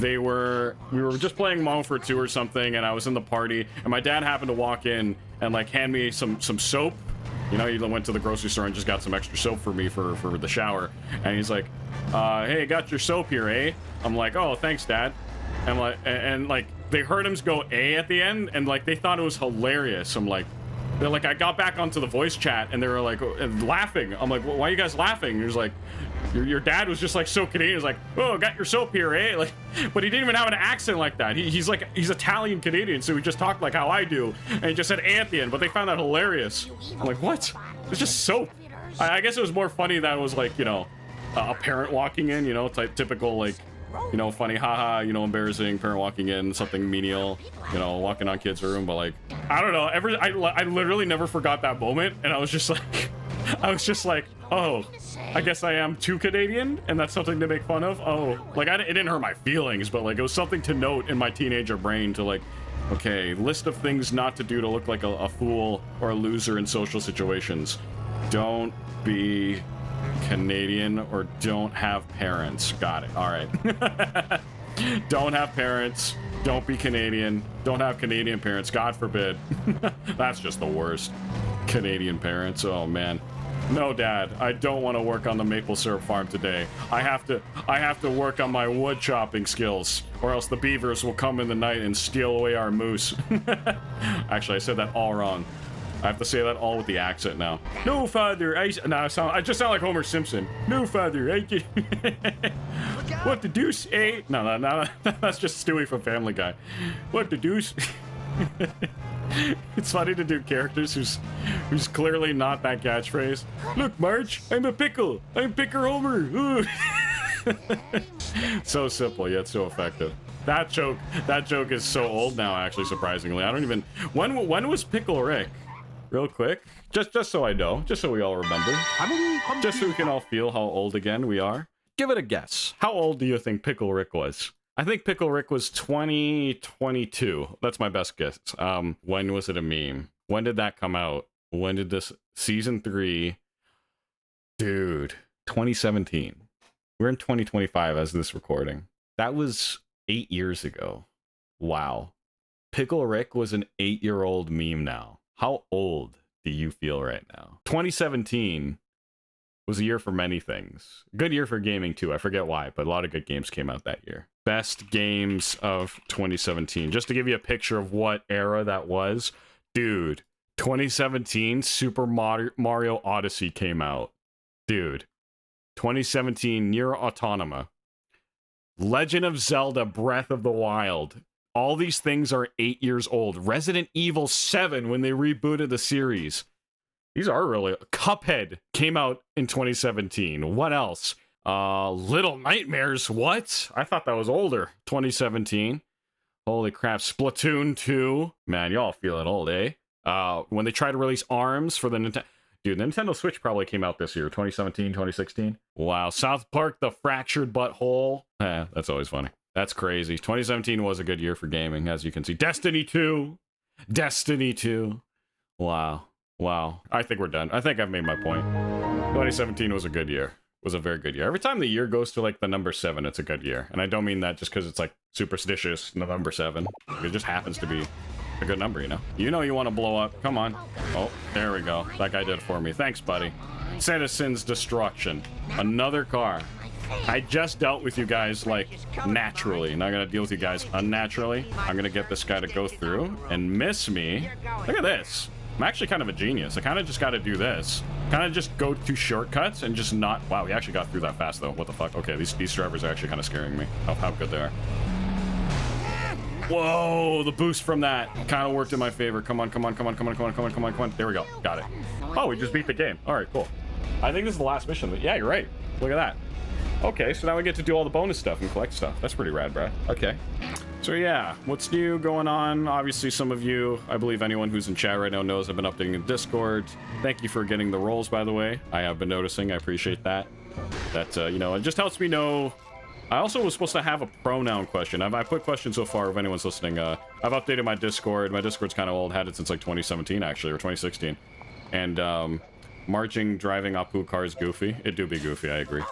we were just playing Modern Warfare 2 or something, and I was in the party, and my dad happened to walk in and like hand me some soap. You know, he went to the grocery store and just got some extra soap for me for the shower. And he's like, hey, got your soap here, eh? I'm like, oh, thanks, Dad. And like they heard him go A at the end, and like they thought it was hilarious. They're like, I got back onto the voice chat, and they were like laughing. I'm like, well, why are you guys laughing? And he was like, your dad was just like so Canadian. He's like, oh, got your soap here, eh? Like, but he didn't even have an accent like that. He's Italian Canadian, so he just talked like how I do, and he just said A at the end. But they found that hilarious. I'm like, what? It's just soap. I guess it was more funny that it was like, you know, a parent walking in, you know, typical like, you know, funny, haha, you know, embarrassing parent walking in, something menial, you know, walking on kid's room. But like, I don't know, I literally never forgot that moment, and I was just like, oh, I guess I am too Canadian, and that's something to make fun of. Oh, like it didn't hurt my feelings, but like it was something to note in my teenager brain to like, okay, list of things not to do to look like a fool or a loser in social situations. Don't be Canadian or don't have parents. Got it. All right. Don't have parents. Don't be Canadian. Don't have Canadian parents. God forbid. That's just the worst. Canadian parents. Oh man. No, Dad. I don't want to work on the maple syrup farm today. I have to work on my wood chopping skills, or else the beavers will come in the night and steal away our moose. Actually, I said that all wrong. I have to say that all with the accent now. No, Father. I just sound like Homer Simpson. No, Father. What the deuce, eh? No. That's just Stewie from Family Guy. What the deuce? It's funny to do characters who's clearly not that catchphrase. Look, Marge, I'm a pickle. I'm Picker Homer. So simple yet so effective. That joke is so old now, actually, surprisingly. I don't even... When was Pickle Rick? Real quick. Just so I know. Just so we all remember. Just so we can all feel how old again we are. Give it a guess. How old do you think Pickle Rick was? I think Pickle Rick was 2022. That's my best guess. When was it a meme? When did that come out? When did this... Season 3... Dude. 2017. We're in 2025 as this recording. That was 8 years ago. Wow. Pickle Rick was an 8-year-old meme now. How old do you feel right now? 2017 was a year for many things. Good year for gaming too. I forget why, but a lot of good games came out that year. Best games of 2017. Just to give you a picture of what era that was. Dude, 2017 Super Mario Odyssey came out. Dude. 2017 Nier Automata. Legend of Zelda Breath of the Wild. All these things are 8 years old. Resident Evil 7 when they rebooted the series. These are really... Cuphead came out in 2017. What else? Little Nightmares. What? I thought that was older. 2017. Holy crap. Splatoon 2. Man, y'all feeling old, eh? When they tried to release ARMS for the Nintendo... Dude, the Nintendo Switch probably came out this year. 2017, 2016. Wow. South Park, The Fractured Butthole. That's always funny. That's crazy. 2017 was a good year for gaming, as you can see. Destiny 2. Destiny 2. Wow. Wow. I think we're done. I think I've made my point. 2017 was a good year. Was a very good year. Every time the year goes to like the number 7, it's a good year. And I don't mean that just because it's like superstitious November 7. It just happens to be a good number, you know? You know you want to blow up. Come on. Oh, there we go. That guy did it for me. Thanks, buddy. Citizen's Destruction. Another car. I just dealt with you guys, like, naturally. Not gonna deal with you guys unnaturally. I'm gonna get this guy to go through and miss me. Look at this. I'm actually kind of a genius. I kind of just got to do this. Kind of just go to shortcuts and just not... Wow, we actually got through that fast, though. What the fuck? Okay, these drivers are actually kind of scaring me. How good they are. Whoa, the boost from that kind of worked in my favor. Come on, come on, come on, come on, come on, come on, come on, come on. There we go. Got it. Oh, we just beat the game. All right, cool. I think this is the last mission. Yeah, you're right. Look at that. Okay, so now we get to do all the bonus stuff and collect stuff. That's pretty rad, Brad. Okay. So yeah, what's new going on? Obviously, some of you, I believe anyone who's in chat right now knows I've been updating the Discord. Thank you for getting the roles, by the way. I have been noticing. I appreciate that. That, you know, it just helps me know. I also was supposed to have a pronoun question. I put questions so far if anyone's listening. I've updated my Discord. My Discord's kind of old. Had it since like 2017, actually, or 2016. And, marching, driving Apu car is goofy. It do be goofy, I agree.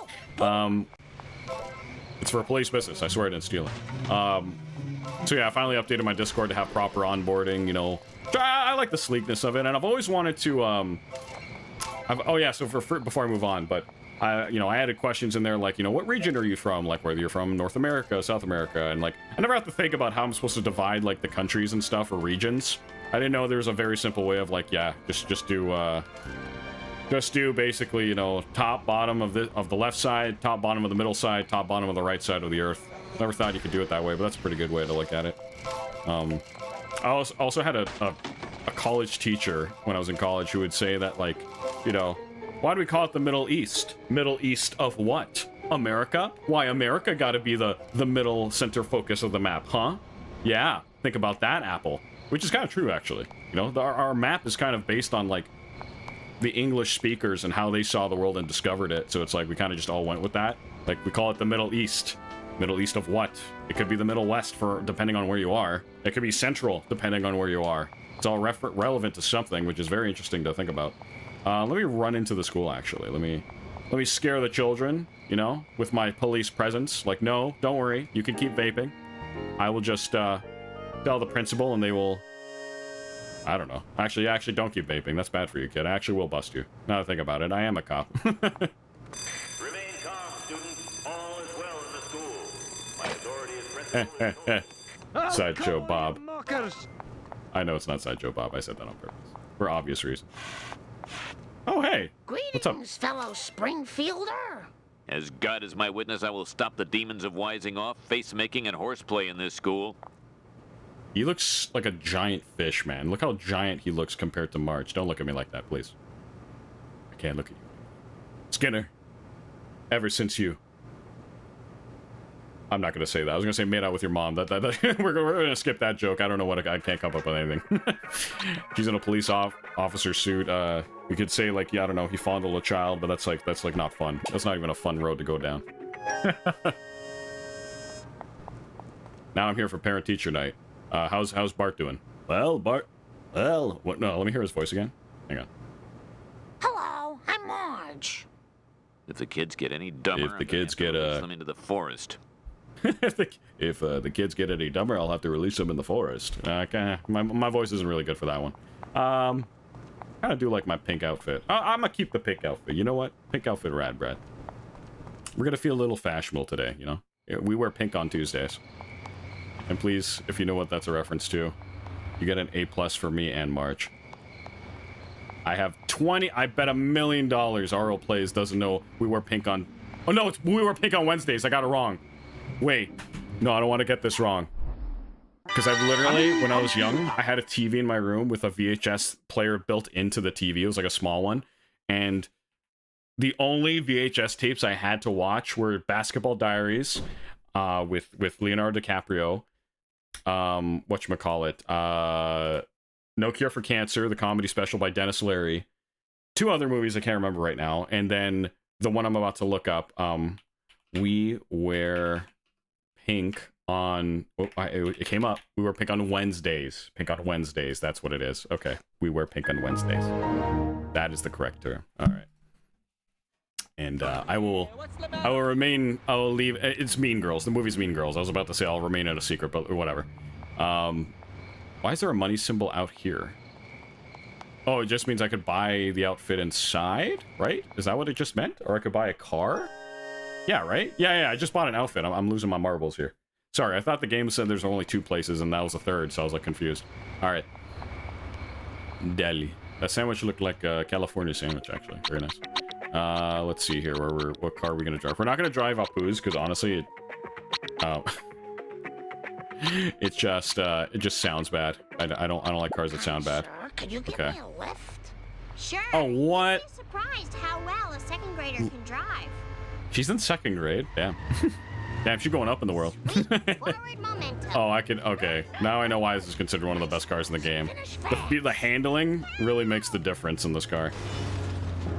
It's for a police business. I swear I didn't steal it. So yeah, I finally updated my Discord to have proper onboarding, you know. I like the sleekness of it, and I've always wanted to, oh yeah, so before I move on, but, you know, I added questions in there like, you know, what region are you from? Like, whether you're from North America, South America, and like, I never have to think about how I'm supposed to divide, like, the countries and stuff, or regions. I didn't know there was a very simple way of, like, yeah, just do basically, you know, top, bottom of the left side, top, bottom of the middle side, top, bottom of the right side of the earth. Never thought you could do it that way, but that's a pretty good way to look at it. I also had a college teacher when I was in college who would say that, like, you know, why do we call it the Middle East? Middle East of what? America? Why America gotta be the middle center focus of the map, huh? Yeah, think about that, Apple. Which is kind of true, actually. You know, our map is kind of based on, like, the English speakers and how they saw the world and discovered it. So it's like we kind of just all went with that. Like, we call it the Middle East. Middle East of what? It could be the Middle West for depending on where you are. It could be Central depending on where you are. It's all relevant to something, which is very interesting to think about. Let me run into the school, actually. Let me scare the children, you know, with my police presence. Like, no, don't worry. You can keep vaping. I will just tell the principal and they will... I don't know. Actually, don't keep vaping. That's bad for you, kid. I actually will bust you. Now that I think about it, I am a cop. Remain calm, students. All is well in the school. My authority is principal. Sideshow Bob. I know it's not Sideshow Bob. I said that on purpose. For obvious reasons. Oh, hey. What's up? Greetings, fellow Springfielder. As God is my witness, I will stop the demons of wising off, face-making, and horseplay in this school. He looks like a giant fish, man. Look how giant he looks compared to March. Don't look at me like that, please. I can't look at you. Skinner, ever since you... I'm not gonna say that. I was gonna say made out with your mom. We're gonna skip that joke. I don't know what I can't come up with anything. She's in a police officer suit. We could say like, yeah, I don't know, he fondled a child, but that's like not fun. That's not even a fun road to go down. Now I'm here for parent teacher night. How's Bart doing? Well, Bart. Well, what? No, let me hear his voice again. Hang on. Hello, I'm Marge. If the kids get any dumber, If the kids get them into the forest. if the kids get any dumber, I'll have to release them in the forest. My voice isn't really good for that one. Kind of do like my pink outfit. I'm gonna keep the pink outfit. You know what? Pink outfit, rad, Brad. We're gonna feel a little fashionable today. You know, we wear pink on Tuesdays. And please, if you know what that's a reference to, you get an A+ for me and March. I have 20. I bet $1 million RL Plays doesn't know we wear pink on. Oh no, we wear pink on Wednesdays. I got it wrong. Wait, no, I don't want to get this wrong. Because I've literally, when I was young, I had a TV in my room with a VHS player built into the TV. It was like a small one, and the only VHS tapes I had to watch were Basketball Diaries, with Leonardo DiCaprio. Whatchamacallit, No Cure for Cancer, the comedy special by Dennis Leary. 2 other movies I can't remember right now, and then the one I'm about to look up. We wear pink on. Oh, it came up. We wear pink on Wednesdays. Pink on Wednesdays. That's what it is. Okay, we wear pink on Wednesdays. That is the correct term. All right. And I will leave. It's Mean Girls. The movie's Mean Girls. I was about to say I'll remain at a secret, but whatever. Why is there a money symbol out here? Oh, it just means I could buy the outfit inside, right? Is that what it just meant? Or I could buy a car? Yeah, right? Yeah, I just bought an outfit. I'm losing my marbles here. Sorry, I thought the game said there's only 2 places, and that was the 3rd, so I was like confused. All right. Deli. That sandwich looked like a California sandwich, actually. Very nice. Let's see here. What car are we gonna drive? We're not gonna drive Apu's because honestly, it just sounds bad. I don't like cars that sound bad. Sir, could you give me a lift? Sure. Oh, what? You'd be surprised how well a second grader can drive. She's in 2nd grade. Damn. Damn, she's going up in the world. Forward momentum. Oh, I can. Okay, now I know why this is considered one of the best cars in the game. The handling really makes the difference in this car.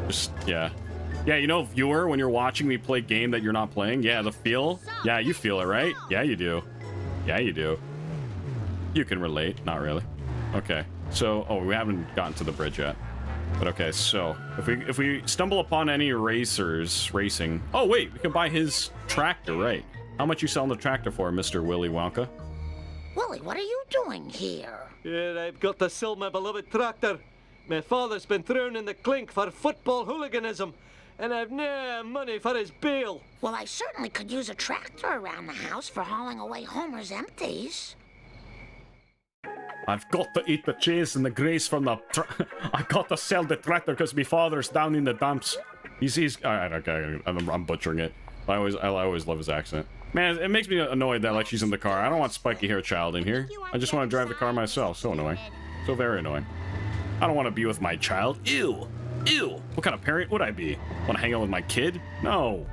Just yeah. Yeah, you know, viewer, when you're watching me play game that you're not playing, yeah, the feel, yeah, you feel it, right? Yeah, you do. Yeah, you do. You can relate. Not really. Okay, so, oh, we haven't gotten to the bridge yet. But okay, so, if we stumble upon any racers racing... Oh, wait, we can buy his tractor, right? How much you selling the tractor for, Mr. Willy Wonka? Willie, what are you doing here? Yeah, I've got to sell my beloved tractor. My father's been thrown in the clink for football hooliganism, and I've no money for his bail. Well, I certainly could use a tractor around the house for hauling away Homer's empties. I've got to eat the cheese and the grease from the... I got to sell the tractor because my father's down in the dumps. He's... Alright, okay, I'm butchering it. I always love his accent. Man, it makes me annoyed that, like, she's in the car. I don't want spiky-haired child in here. I just want to drive the car myself. So annoying. So very annoying. I don't want to be with my child. Ew. Ew. What kind of parent would I be? Want to hang out with my kid? No.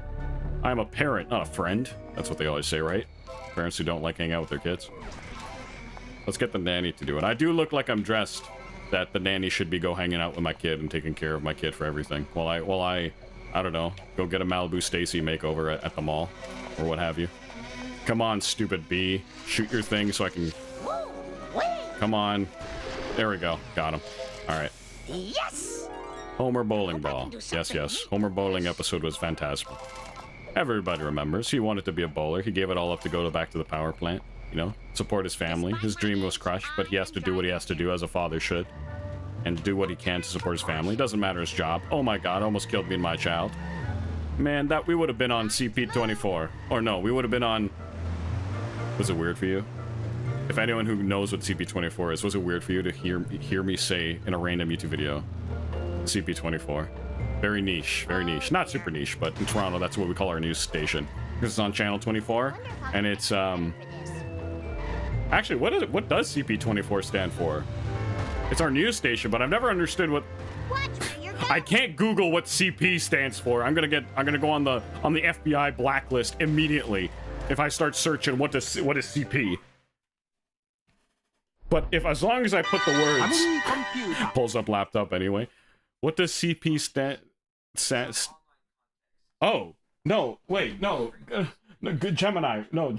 I'm a parent, not a friend. That's what they always say, right? Parents who don't like hanging out with their kids. Let's get the nanny to do it. I do look like I'm dressed that the nanny should be go hanging out with my kid and taking care of my kid for everything. While I don't know, go get a Malibu Stacy makeover at the mall. Or what have you. Come on, stupid bee. Shoot your thing so I can... Come on. There we go. Got him. Alright. Yes! Homer Bowling Ball. Yes. Homer Bowling episode was fantastic. Everybody remembers. He wanted to be a bowler. He gave it all up to go back to the power plant. You know, support his family. His dream was crushed, but he has to do what he has to do as a father should. And do what he can to support his family. Doesn't matter his job. Oh my god, almost killed me and my child. Man, that we would have been on CP24. Or no, we would have been on... Was it weird for you? If anyone who knows what CP24 is, was it weird for you to hear me say in a random YouTube video, CP24? Very niche, very niche. Not super niche, but in Toronto, that's what we call our news station. Because it's on Channel 24, and it's, Actually, what does CP24 stand for? It's our news station, but I've never understood what... I can't Google what CP stands for. I'm gonna go on the FBI blacklist immediately. if I start searching what is CP. But if as long as I put the words pulls up laptop anyway. What does CP stand? Oh no! Wait, no. Good Gemini. No,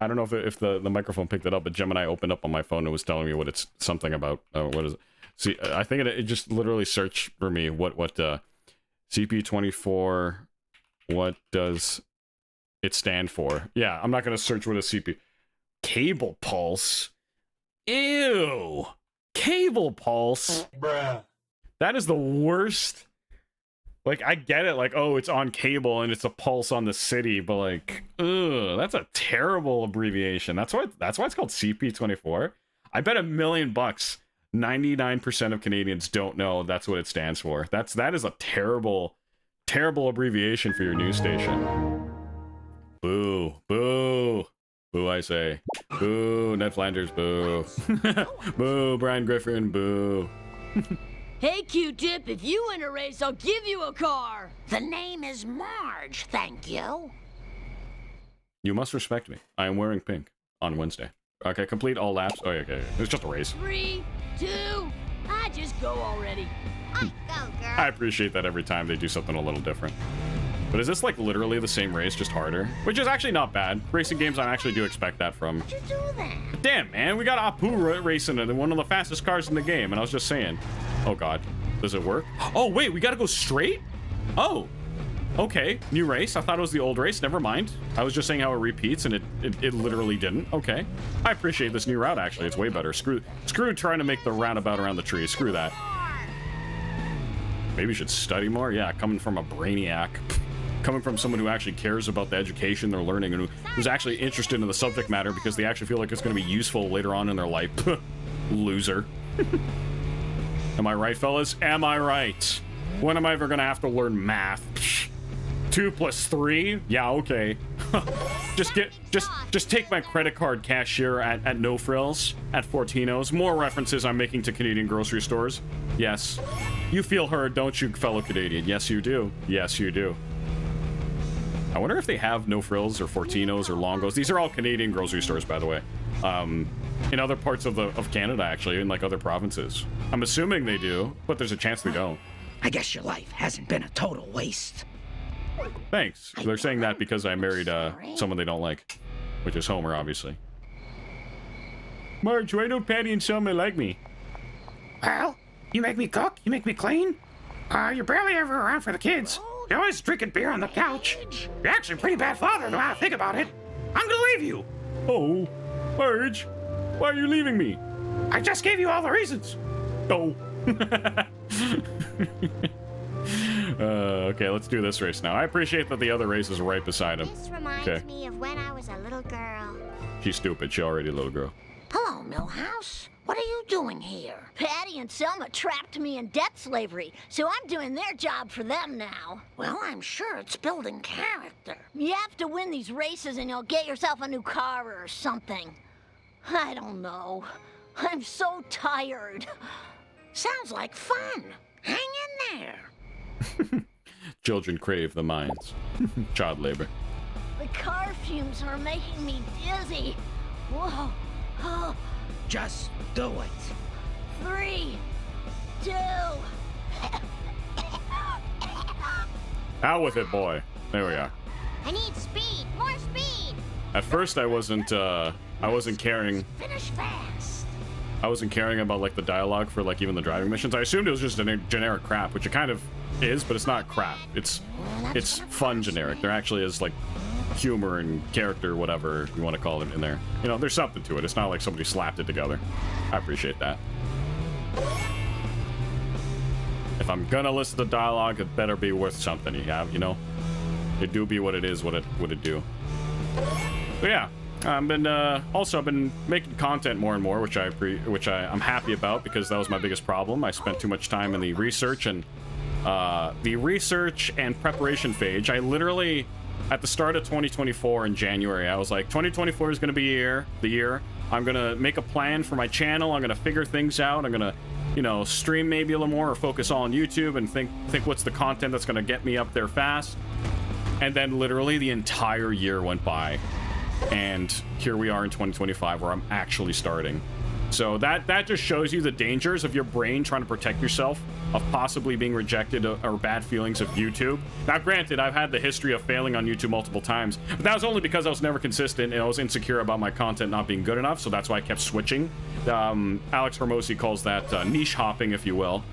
I don't know if the microphone picked it up, but Gemini opened up on my phone and was telling me what it's something about. What is it? See, I think it just literally searched for me what CP24. What does it stand for? Yeah, I'm not gonna search what a CP. Cable pulse. Ew. Cable pulse. Bruh. That is the worst. Like, I get it, like, oh, it's on cable and it's a pulse on the city, but like, ugh, that's a terrible abbreviation. That's why it's called CP24. I bet $1 million 99% of Canadians don't know that's what it stands for. That is a terrible, terrible abbreviation for your news station. Boo, boo, boo, I say. Boo, Ned Flanders, boo. Boo, Brian Griffin, boo. Hey, Q-Tip, if you win a race, I'll give you a car. The name is Marge, thank you. You must respect me. I am wearing pink on Wednesday. Okay, complete all laps. Oh, okay. It's just a race. 3, 2, I just go already. Go, girl. I appreciate that every time they do something a little different. But is this like literally the same race, just harder? Which is actually not bad. Racing games, I actually do expect that from. How'd you do that? Damn, man, we got Apu racing in one of the fastest cars in the game, and I was just saying. Oh god, does it work? Oh wait, we gotta go straight? Oh, okay, new race. I thought it was the old race, never mind. I was just saying how it repeats, and it literally didn't. Okay, I appreciate this new route, actually. It's way better. Screw trying to make the roundabout around the tree. Screw that. Maybe you should study more? Yeah, coming from a brainiac. Coming from someone who actually cares about the education they're learning and who's actually interested in the subject matter because they actually feel like it's going to be useful later on in their life. Loser. Am I right, fellas? Am I right? When am I ever going to have to learn math? 2 + 3? Yeah, okay. just take my credit card cashier at No Frills, at Fortino's. More references I'm making to Canadian grocery stores. Yes. You feel heard, don't you, fellow Canadian? Yes, you do. Yes, you do. I wonder if they have No Frills or Fortino's or Longos. These are all Canadian grocery stores, by the way. In other parts of Canada, actually, in like other provinces. I'm assuming they do, but there's a chance they don't. I guess your life hasn't been a total waste. Thanks. They're saying that because I married someone they don't like, which is Homer, obviously. Marge, why don't Patty and Selma like me? Well, you make me cook, you make me clean. You're barely ever around for the kids. You're always drinking beer on the couch. You're actually a pretty bad father, the way I think about it. I'm gonna leave you. Oh, Marge, why are you leaving me? I just gave you all the reasons. Oh. Okay, let's do this race now. I appreciate that the other race is right beside him. This reminds me of when I was a little girl. She's stupid. She's already a little girl. Hello, Millhouse. What are you doing here? Patty and Selma trapped me in debt slavery, so I'm doing their job for them now. Well, I'm sure it's building character. You have to win these races and you'll get yourself a new car or something. I don't know. I'm so tired. Sounds like fun. Hang in there. Children crave the mines. Child labor. The car fumes are making me dizzy. Whoa. Oh. Just do it. 3, 2. Out with it, boy. There we are. I need speed. More speed. At first, I wasn't caring. Finish fast. I wasn't caring about like the dialogue for like even the driving missions. I assumed it was just generic crap, which it kind of is, but it's not crap. It's fun generic. There actually is like humor and character, whatever you want to call it in there. You know, there's something to it. It's not like somebody slapped it together. I appreciate that. If I'm gonna listen to dialogue, it better be worth something. You know, it do be what it is, what it do. But yeah, I've been making content more and more, which I'm happy about because that was my biggest problem. I spent too much time in the research and preparation phase. I literally, at the start of 2024 in January, I was like, 2024 is going to be the year. I'm going to make a plan for my channel. I'm going to figure things out. I'm going to, you know, stream maybe a little more or focus all on YouTube and think what's the content that's going to get me up there fast. And then literally the entire year went by. And here we are in 2025 where I'm actually starting. So that just shows you the dangers of your brain trying to protect yourself of possibly being rejected or bad feelings of YouTube. Now, granted, I've had the history of failing on YouTube multiple times, but that was only because I was never consistent and I was insecure about my content not being good enough, so that's why I kept switching. Alex Hermosi calls that niche hopping, if you will.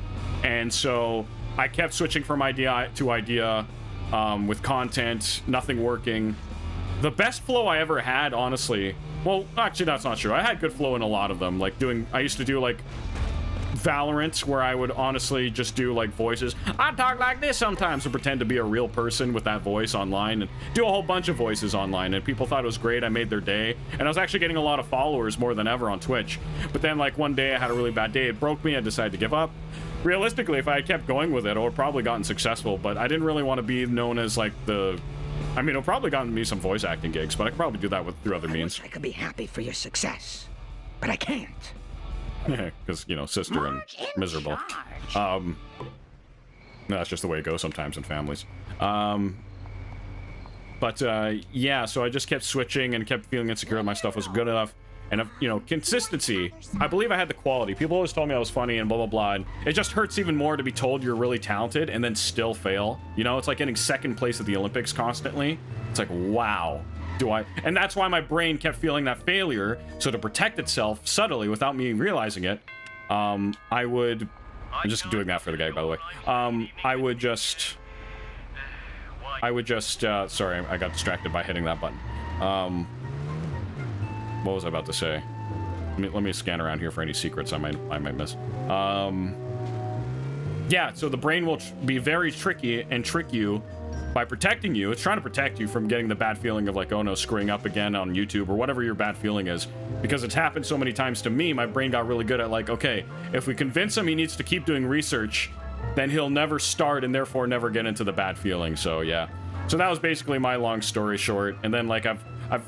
And so I kept switching from idea to idea with content, nothing working. The best flow I ever had, honestly... Well, actually, that's not true. I had good flow in a lot of them. Like, I used to do, like, Valorant, where I would honestly just do, like, voices. I talk like this sometimes and pretend to be a real person with that voice online and do a whole bunch of voices online. And people thought it was great. I made their day. And I was actually getting a lot of followers more than ever on Twitch. But then, like, one day I had a really bad day. It broke me. I decided to give up. Realistically, if I had kept going with it, I would have probably gotten successful. But I didn't really want to be known as, like, the... I mean, it'll probably gotten me some voice acting gigs, but I could probably do that through other means. I could be happy for your success, but I can't. Because, you know, sister and miserable. That's just the way it goes sometimes in families. Yeah, so I just kept switching and kept feeling insecure that my stuff was good enough. And, you know, consistency. I believe I had the quality. People always told me I was funny and blah, blah, blah. And it just hurts even more to be told you're really talented and then still fail. You know, it's like getting second place at the Olympics constantly. It's like, wow. And that's why my brain kept feeling that failure. So to protect itself subtly without me realizing it, I'm just doing that for the guy, by the way. I would just, sorry, I got distracted by hitting that button. What was I about to say? Let me scan around here for any secrets I might miss. Yeah, so the brain will be very tricky and trick you by protecting you. It's trying to protect you from getting the bad feeling of like, oh no, screwing up again on YouTube or whatever your bad feeling is. Because it's happened so many times to me, my brain got really good at like, okay, if we convince him he needs to keep doing research, then he'll never start and therefore never get into the bad feeling. So yeah. So that was basically my long story short. And then like I've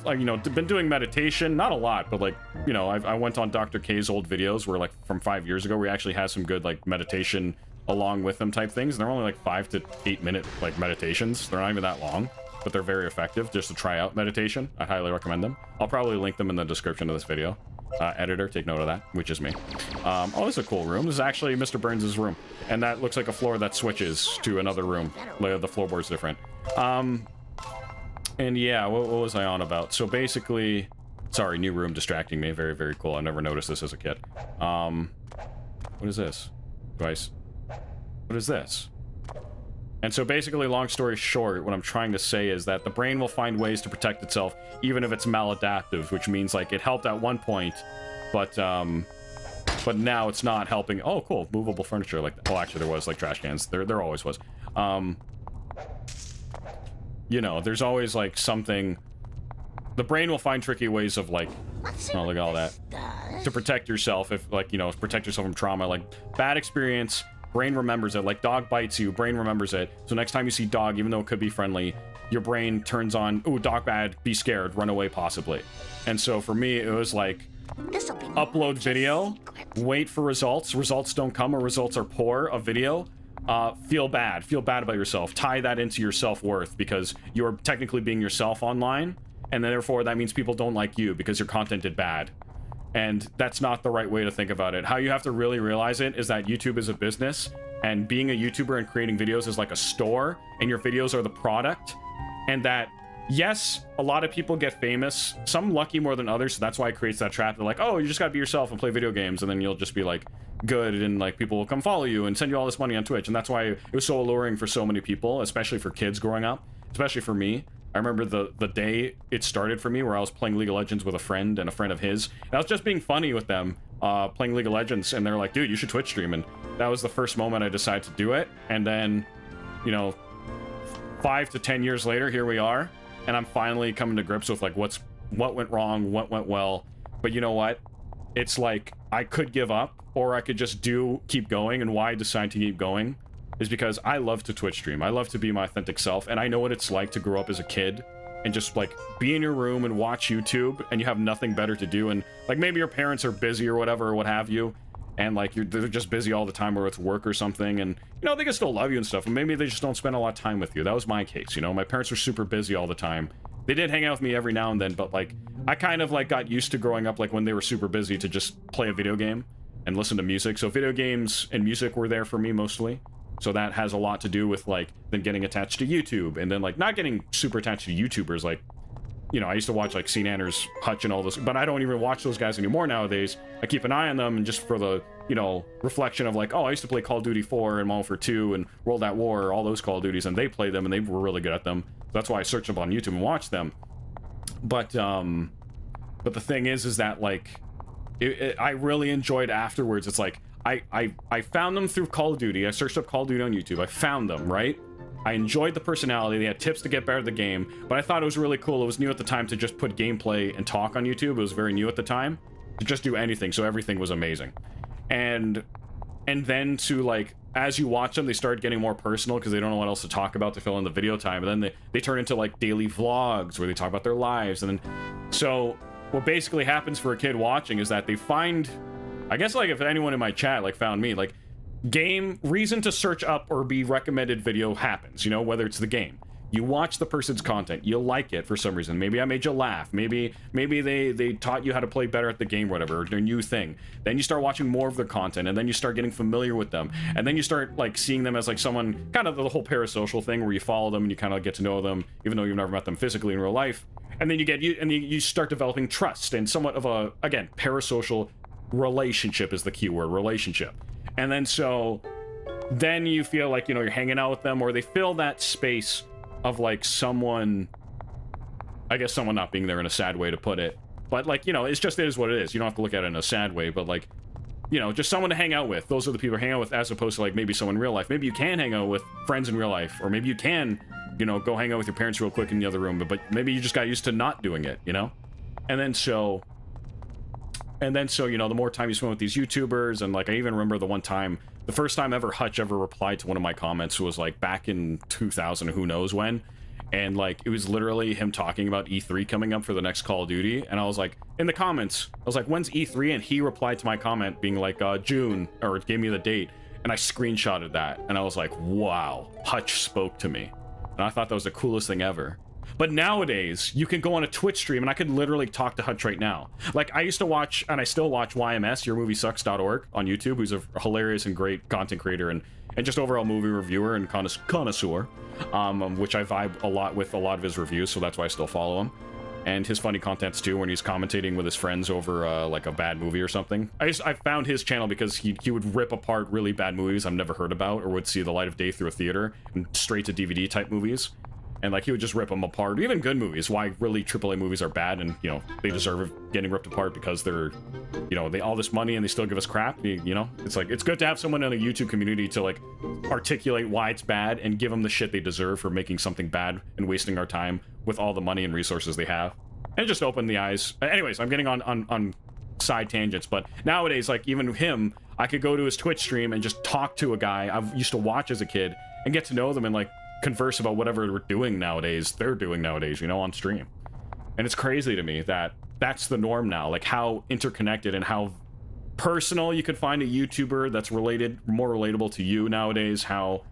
you know, been doing meditation, not a lot, but like, you know, I went on Dr. K's old videos where like from 5 years ago, we actually had some good like meditation along with them type things. And they're only like 5 to 8 minute like meditations. They're not even that long, but they're very effective just to try out meditation. I highly recommend them. I'll probably link them in the description of this video. Editor, take note of that, which is me. Oh, this is a cool room. This is actually Mr. Burns' room. And that looks like a floor that switches to another room. The floorboard's different. And yeah, what was I on about? So basically, sorry, new room distracting me. Very, very cool. I never noticed this as a kid. What is this? What is this? And so basically, long story short, what I'm trying to say is that the brain will find ways to protect itself, even if it's maladaptive, which means like it helped at one point, but now it's not helping. Oh, cool, movable furniture. Like, oh, actually, there was like trash cans. There always was. You know, there's always like something. The brain will find tricky ways of like, oh, look at all that, to protect yourself. If like, you know, protect yourself from trauma, like bad experience. Brain remembers it. Like dog bites you, brain remembers it. So next time you see dog, even though it could be friendly, your brain turns on, ooh, dog bad, be scared, run away possibly. And so for me, it was like, upload video, wait for results. Results don't come or results are poor of video. Feel bad about yourself. Tie that into your self-worth because you're technically being yourself online. And then therefore that means people don't like you because your content did bad. And that's not the right way to think about it. How you have to really realize it is that YouTube is a business and being a YouTuber and creating videos is like a store and your videos are the product. And that, yes, a lot of people get famous, some lucky more than others. So that's why it creates that trap. They're like, oh, you just gotta be yourself and play video games. And then you'll just be like good and like people will come follow you and send you all this money on Twitch. And that's why it was so alluring for so many people, especially for kids growing up, especially for me. I remember the day it started for me where I was playing League of Legends with a friend and a friend of his. And I was just being funny with them, playing League of Legends. And they're like, dude, you should Twitch stream. And that was the first moment I decided to do it. And then, you know, 5 to 10 years later, here we are. And I'm finally coming to grips with like what went wrong, what went well. But you know what? It's like I could give up or I could just keep going. And why I decide to keep going is because I love to Twitch stream. I love to be my authentic self, and I know what it's like to grow up as a kid and just like be in your room and watch YouTube and you have nothing better to do, and like maybe your parents are busy or whatever or what have you, and like they're just busy all the time or with work or something, and you know, they can still love you and stuff, and maybe they just don't spend a lot of time with you. That was my case, you know. My parents were super busy all the time. They did hang out with me every now and then, but like I kind of like got used to growing up like when they were super busy to just play a video game and listen to music. So video games and music were there for me mostly. So that has a lot to do with like then getting attached to YouTube, and then like not getting super attached to YouTubers. Like, you know, I used to watch like St. Anders, Hutch, and all this, but I don't even watch those guys anymore nowadays. I keep an eye on them, and just for the, you know, reflection of like, oh, I used to play Call of Duty 4 and Modern Warfare 2 and World at War, all those Call of Duties, and they played them and they were really good at them. That's why I searched them on YouTube and watched them. But the thing is that like, I really enjoyed afterwards. It's like, I found them through Call of Duty. I searched up Call of Duty on YouTube. I found them, right? I enjoyed the personality. They had tips to get better at the game, but I thought it was really cool. It was new at the time to just put gameplay and talk on YouTube. It was very new at the time to just do anything, so everything was amazing. And then to like, as you watch them, they start getting more personal because they don't know what else to talk about to fill in the video time, and then they turn into like daily vlogs where they talk about their lives. And then so what basically happens for a kid watching is that they find, I guess like if anyone in my chat like found me, like reason to search up or be recommended video happens, you know, whether it's the game. You watch the person's content, you like it for some reason. Maybe I made you laugh. Maybe they taught you how to play better at the game, whatever, their new thing. Then you start watching more of their content, and then you start getting familiar with them. And then you start like seeing them as like someone, kind of the whole parasocial thing where you follow them and you kind of get to know them, even though you've never met them physically in real life. And then you start developing trust and somewhat of a, again, parasocial relationship is the key word, relationship. And then so then you feel like, you know, you're hanging out with them, or they fill that space of like someone, I guess someone not being there in a sad way to put it, but like, you know, it's just, it is what it is. You don't have to look at it in a sad way, but like, you know, just someone to hang out with. Those are the people to hang out with, as opposed to like maybe someone in real life. Maybe you can hang out with friends in real life, or maybe you can, you know, go hang out with your parents real quick in the other room, but maybe you just got used to not doing it, you know? And then so, you know, the more time you spend with these YouTubers, and like I even remember the first time ever Hutch ever replied to one of my comments was like back in 2000, who knows when, and like it was literally him talking about E3 coming up for the next Call of Duty, and I was like, in the comments, I was like, when's E3? And he replied to my comment being like June, or it gave me the date, and I screenshotted that, and I was like, wow, Hutch spoke to me, and I thought that was the coolest thing ever. But nowadays, you can go on a Twitch stream, and I could literally talk to Hutch right now. Like, I used to watch, and I still watch YMS, YourMovieSucks.org on YouTube, who's a hilarious and great content creator and just overall movie reviewer and connoisseur, which I vibe a lot with a lot of his reviews, so that's why I still follow him. And his funny contents, too, when he's commentating with his friends over, like, a bad movie or something. I found his channel because he would rip apart really bad movies I've never heard about or would see the light of day through a theater, and straight to DVD type movies. And like he would just rip them apart, even good movies. Why really AAA movies are bad, and you know they deserve getting ripped apart because they're, you know, they all this money and they still give us crap. You know, it's like it's good to have someone in a YouTube community to like articulate why it's bad and give them the shit they deserve for making something bad and wasting our time with all the money and resources they have, and just open the eyes. Anyways, I'm getting on side tangents, but nowadays, like even him, I could go to his Twitch stream and just talk to a guy I used to watch as a kid and get to know them and like converse about whatever they're doing nowadays, you know, on stream. And it's crazy to me that that's the norm now, like how interconnected and how personal you could find a YouTuber that's more relatable to you nowadays, how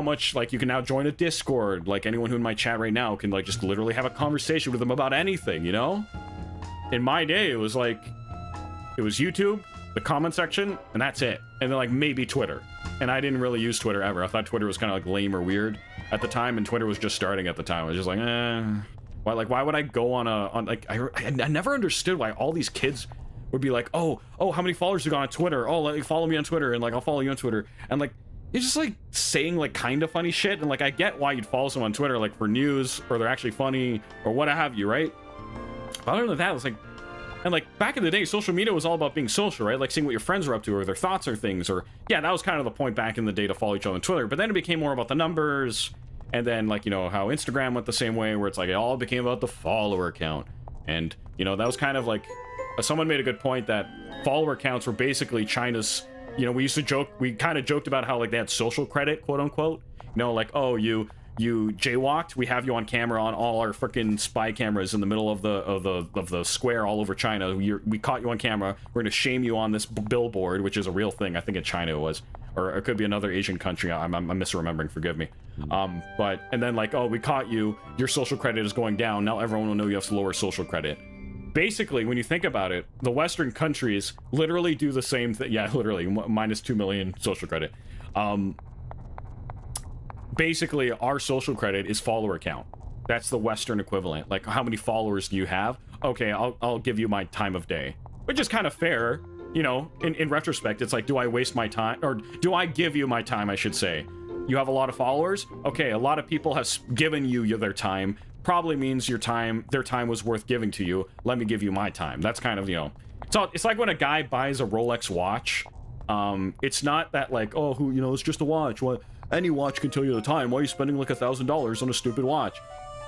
much like you can now join a Discord, like anyone who in my chat right now can like just literally have a conversation with them about anything, you know? In my day, it was YouTube, the comment section, and that's it. And then like maybe Twitter. And I didn't really use Twitter ever. I thought Twitter was kind of like lame or weird at the time, and Twitter was just starting at the time. I was just like, why would I go on I never understood why all these kids would be like, oh, how many followers you got on Twitter? Oh, like follow me on Twitter, and like I'll follow you on Twitter. And like you're just like saying like kind of funny shit, and like I get why you'd follow someone on Twitter like for news or they're actually funny or what have you, right? But other than that, it's like, and like back in the day, social media was all about being social, right? Like seeing what your friends were up to or their thoughts or things, or yeah, that was kind of the point back in the day to follow each other on Twitter. But then it became more about the numbers, and then like, you know, how Instagram went the same way, where it's like it all became about the follower count. And you know, that was kind of like, someone made a good point that follower counts were basically China's, you know, we kind of joked about how like they had social credit, quote unquote, you know, like, oh, you you jaywalked, we have you on camera on all our freaking spy cameras in the middle of the square all over China. We caught you on camera. We're gonna shame you on this billboard, which is a real thing. I think in China it was, or it could be another Asian country. I'm misremembering. Forgive me. But and then like, oh, we caught you. Your social credit is going down. Now everyone will know you have lower social credit. Basically, when you think about it, the Western countries literally do the same thing. Yeah, literally minus 2 million social credit. Basically, our social credit is follower count. That's the Western equivalent. Like, how many followers do you have? Okay, I'll give you my time of day, which is kind of fair. You know, in retrospect, it's like, do I waste my time, or do I give you my time, I should say? You have a lot of followers? Okay, a lot of people have given you their time. Probably means their time was worth giving to you. Let me give you my time. That's kind of, you know, it's like when a guy buys a Rolex watch. It's not that like, oh, who, you know, it's just a watch. What? Any watch can tell you the time. Why are you spending like $1,000 on a stupid watch?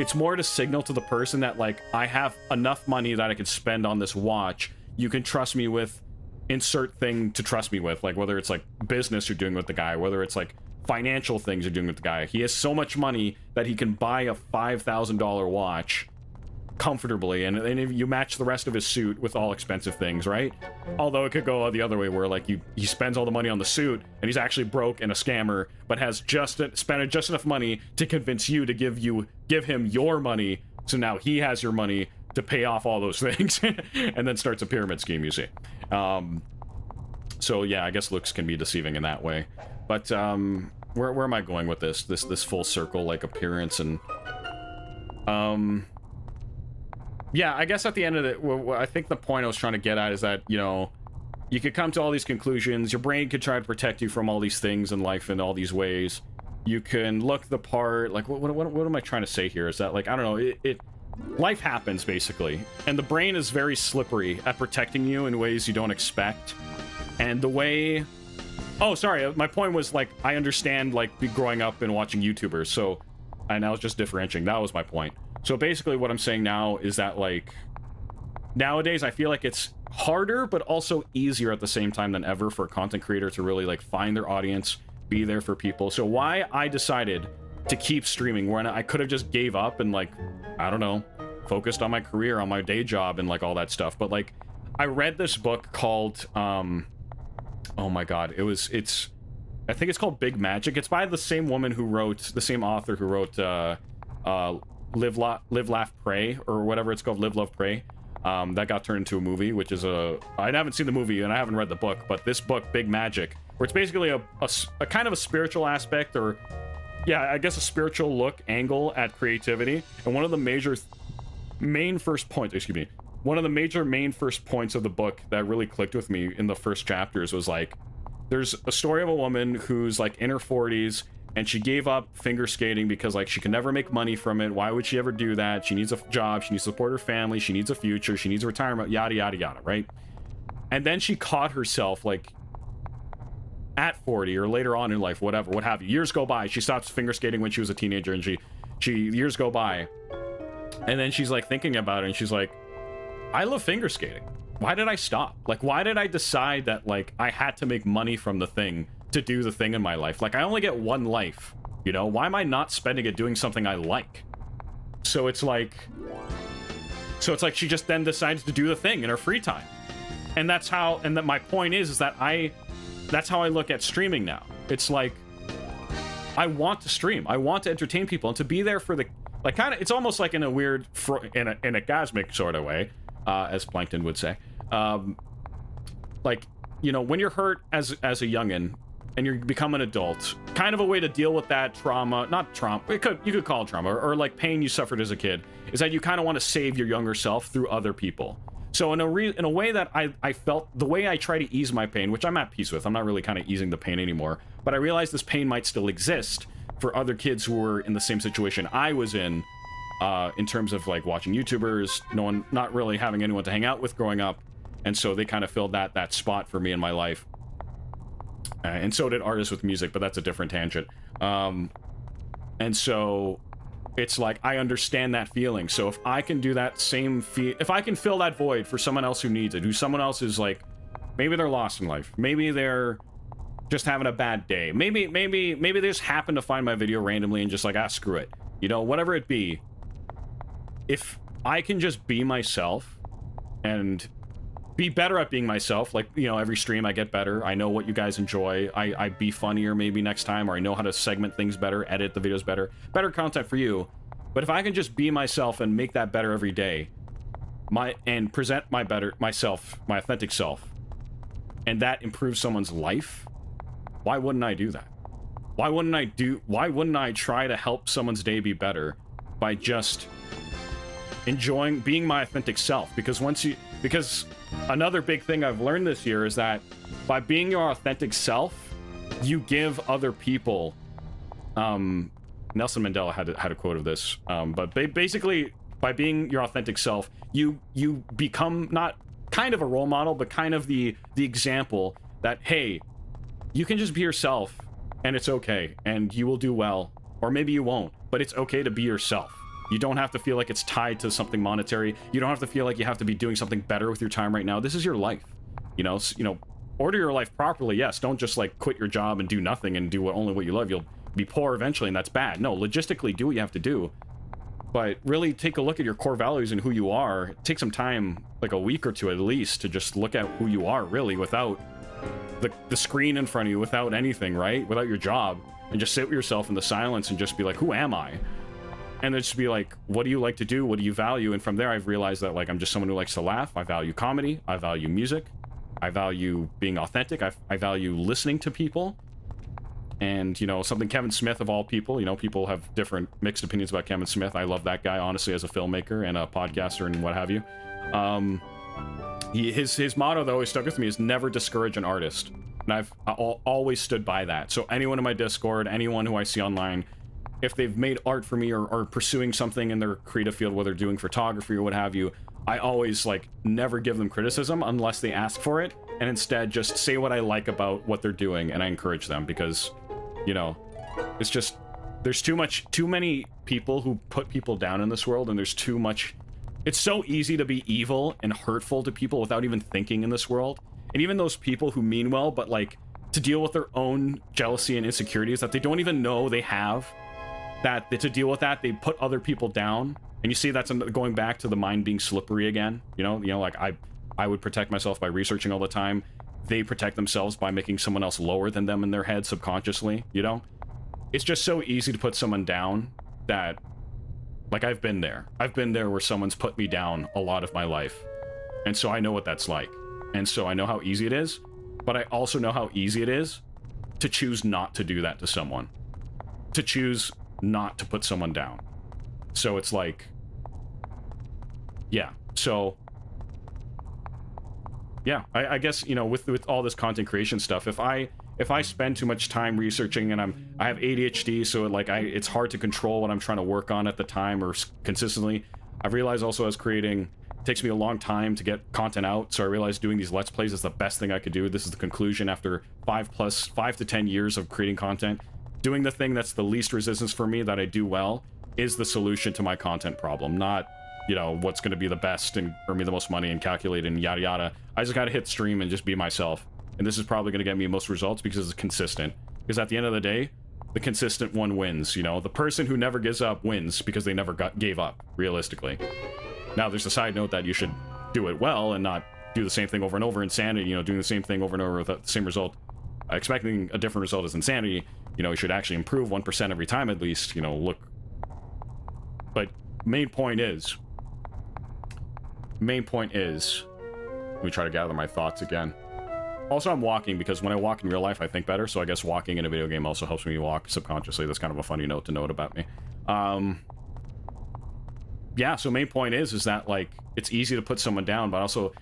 It's more to signal to the person that like, I have enough money that I could spend on this watch. You can trust me with, insert thing to trust me with, like whether it's like business you're doing with the guy, whether it's like financial things you're doing with the guy. He has so much money that he can buy a $5,000 watch comfortably, and if you match the rest of his suit with all expensive things, right? Although it could go the other way, where like he spends all the money on the suit and he's actually broke and a scammer, but has spent just enough money to convince you to give him your money, so now he has your money to pay off all those things, and then starts a pyramid scheme, you see. So yeah, I guess looks can be deceiving in that way. But where am I going with this full circle like appearance? And yeah, I guess at the end of it, I think the point I was trying to get at is that, you know, you could come to all these conclusions. Your brain could try to protect you from all these things in life in all these ways. You can look the part. Like, what am I trying to say here? Is that, like, I don't know, life happens, basically. And the brain is very slippery at protecting you in ways you don't expect. And the way... Oh, sorry, my point was, like, I understand, like, growing up and watching YouTubers, so... And I was just differentiating. That was my point. So basically what I'm saying now is that, like, nowadays I feel like it's harder but also easier at the same time than ever for a content creator to really, like, find their audience, be there for people. So why I decided to keep streaming when I could have just gave up and, like, I don't know, focused on my career, on my day job and, like, all that stuff. But, like, I read this book called, oh my god, I think it's called Big Magic. It's by the same woman who wrote, the same author who wrote, Live, Laugh, Pray, or whatever it's called, Live, Love, Pray. That got turned into a movie, which is I haven't seen the movie and I haven't read the book, but this book, Big Magic, where it's basically a kind of a spiritual aspect, or yeah, I guess a spiritual angle at creativity. And one of the main first points of the book that really clicked with me in the first chapters was like, there's a story of a woman who's like in her 40s, and she gave up figure skating because, like, she can never make money from it. Why would she ever do that? She needs a job, she needs to support her family, she needs a future, she needs a retirement, yada yada yada, right? And then she caught herself, like, at 40 or later on in life, whatever, what have you. Years go by. She stops finger skating when she was a teenager, and she years go by, and then she's like thinking about it, and she's like, I love finger skating. Why did I stop? Like, why did I decide that, like, I had to make money from the thing to do the thing in my life? Like, I only get one life, you know? Why am I not spending it doing something I like? So it's like she just then decides to do the thing in her free time. And that's how, and that my point is that that's how I look at streaming now. It's like, I want to stream. I want to entertain people and to be there for the, like, kind of, it's almost like in a weird, in a gasmic sort of way, as Plankton would say. Like, you know, when you're hurt as a youngin' and you become an adult, kind of a way to deal with that trauma, not trauma, you could call it trauma, or like pain you suffered as a kid, is that you kind of want to save your younger self through other people. So in a way that I felt, the way I try to ease my pain, which I'm at peace with, I'm not really kind of easing the pain anymore, but I realize this pain might still exist for other kids who were in the same situation I was in terms of, like, watching YouTubers, not really having anyone to hang out with growing up, and so they kind of filled that spot for me in my life. And so did artists with music, but that's a different tangent. And so it's like, I understand that feeling. So if I can do that same if I can fill that void for someone else who needs it, who someone else is like, maybe they're lost in life, maybe they're just having a bad day. Maybe they just happen to find my video randomly and just like, screw it. You know, whatever it be. If I can just be myself and be better at being myself, like, you know, every stream I get better. I know what you guys enjoy. I be funnier maybe next time, or I know how to segment things better, edit the videos better. Better content for you. But if I can just be myself and make that better every day, and present my authentic self, and that improves someone's life, why wouldn't I do that? Why wouldn't I try to help someone's day be better by just enjoying being my authentic self? Because another big thing I've learned this year is that by being your authentic self, you give other people, Nelson Mandela had a quote of this, but basically by being your authentic self, you become not kind of a role model, but kind of the example that, hey, you can just be yourself and it's okay, and you will do well, or maybe you won't, but it's okay to be yourself. You don't have to feel like it's tied to something monetary. You don't have to feel like you have to be doing something better with your time right now. This is your life. You know, order your life properly. Yes, don't just like quit your job and do nothing and do only what you love. You'll be poor eventually, and that's bad. No, logistically do what you have to do. But really take a look at your core values and who you are. Take some time, like a week or two at least, to just look at who you are really without the screen in front of you, without anything, right? Without your job, and just sit with yourself in the silence and just be like, who am I? And then just be like, what do you like to do? What do you value? And from there, I've realized that, like, I'm just someone who likes to laugh. I value comedy. I value music. I value being authentic. I value listening to people. And, you know, something Kevin Smith, of all people, you know, people have different mixed opinions about Kevin Smith. I love that guy, honestly, as a filmmaker and a podcaster and what have you. His motto, though, always stuck with me, is never discourage an artist. And I've always stood by that. So anyone in my Discord, anyone who I see online, if they've made art for me or pursuing something in their creative field, whether doing photography or what have you, I always, like, never give them criticism unless they ask for it, and instead just say what I like about what they're doing, and I encourage them, because, you know, it's just, there's too many people who put people down in this world, and there's too much, it's so easy to be evil and hurtful to people without even thinking in this world. And even those people who mean well, but, like, to deal with their own jealousy and insecurities that they don't even know they have, that to deal with that, they put other people down. And you see that's going back to the mind being slippery again. You know, like, I would protect myself by researching all the time. They protect themselves by making someone else lower than them in their head subconsciously, you know? It's just so easy to put someone down that, like, I've been there. I've been there where someone's put me down a lot of my life. And so I know what that's like. And so I know how easy it is, but I also know how easy it is to choose not to do that to someone. To choose not to put someone down. So it's like, yeah. So, yeah, I guess, you know, with all this content creation stuff, if I spend too much time researching, and I have ADHD, so it's hard to control what I'm trying to work on at the time or consistently. I've realized also as creating, it takes me a long time to get content out, so I realized doing these Let's Plays is the best thing I could do. This is the conclusion after 5 to 10 years of creating content. Doing the thing that's the least resistance for me that I do well is the solution to my content problem, not, you know, what's going to be the best and earn me the most money and calculate and yada yada. I just got to hit stream and just be myself. And this is probably going to get me most results because it's consistent. Because at the end of the day, the consistent one wins, you know? The person who never gives up wins because they never gave up, realistically. Now, there's a side note that you should do it well and not do the same thing over and over. Insanity, you know, doing the same thing over and over with the same result. Expecting a different result is insanity. You know, you should actually improve 1% every time at least, you know, look. But main point is, let me try to gather my thoughts again. Also, I'm walking because when I walk in real life, I think better. So I guess walking in a video game also helps me walk subconsciously. That's kind of a funny note to note about me. Yeah, so main point is that, like, it's easy to put someone down, but also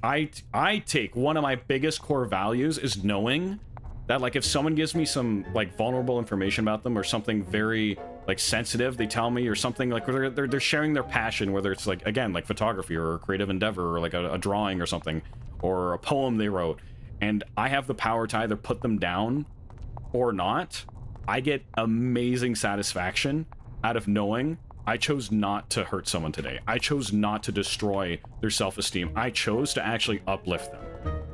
I take one of my biggest core values is knowing that, like, if someone gives me some, like, vulnerable information about them or something very, like, sensitive, they tell me, or something, like, they're sharing their passion, whether it's, like, again, like photography or a creative endeavor or, like, a drawing or something, or a poem they wrote, and I have the power to either put them down or not, I get amazing satisfaction out of knowing I chose not to hurt someone today. I chose not to destroy their self-esteem. I chose to actually uplift them.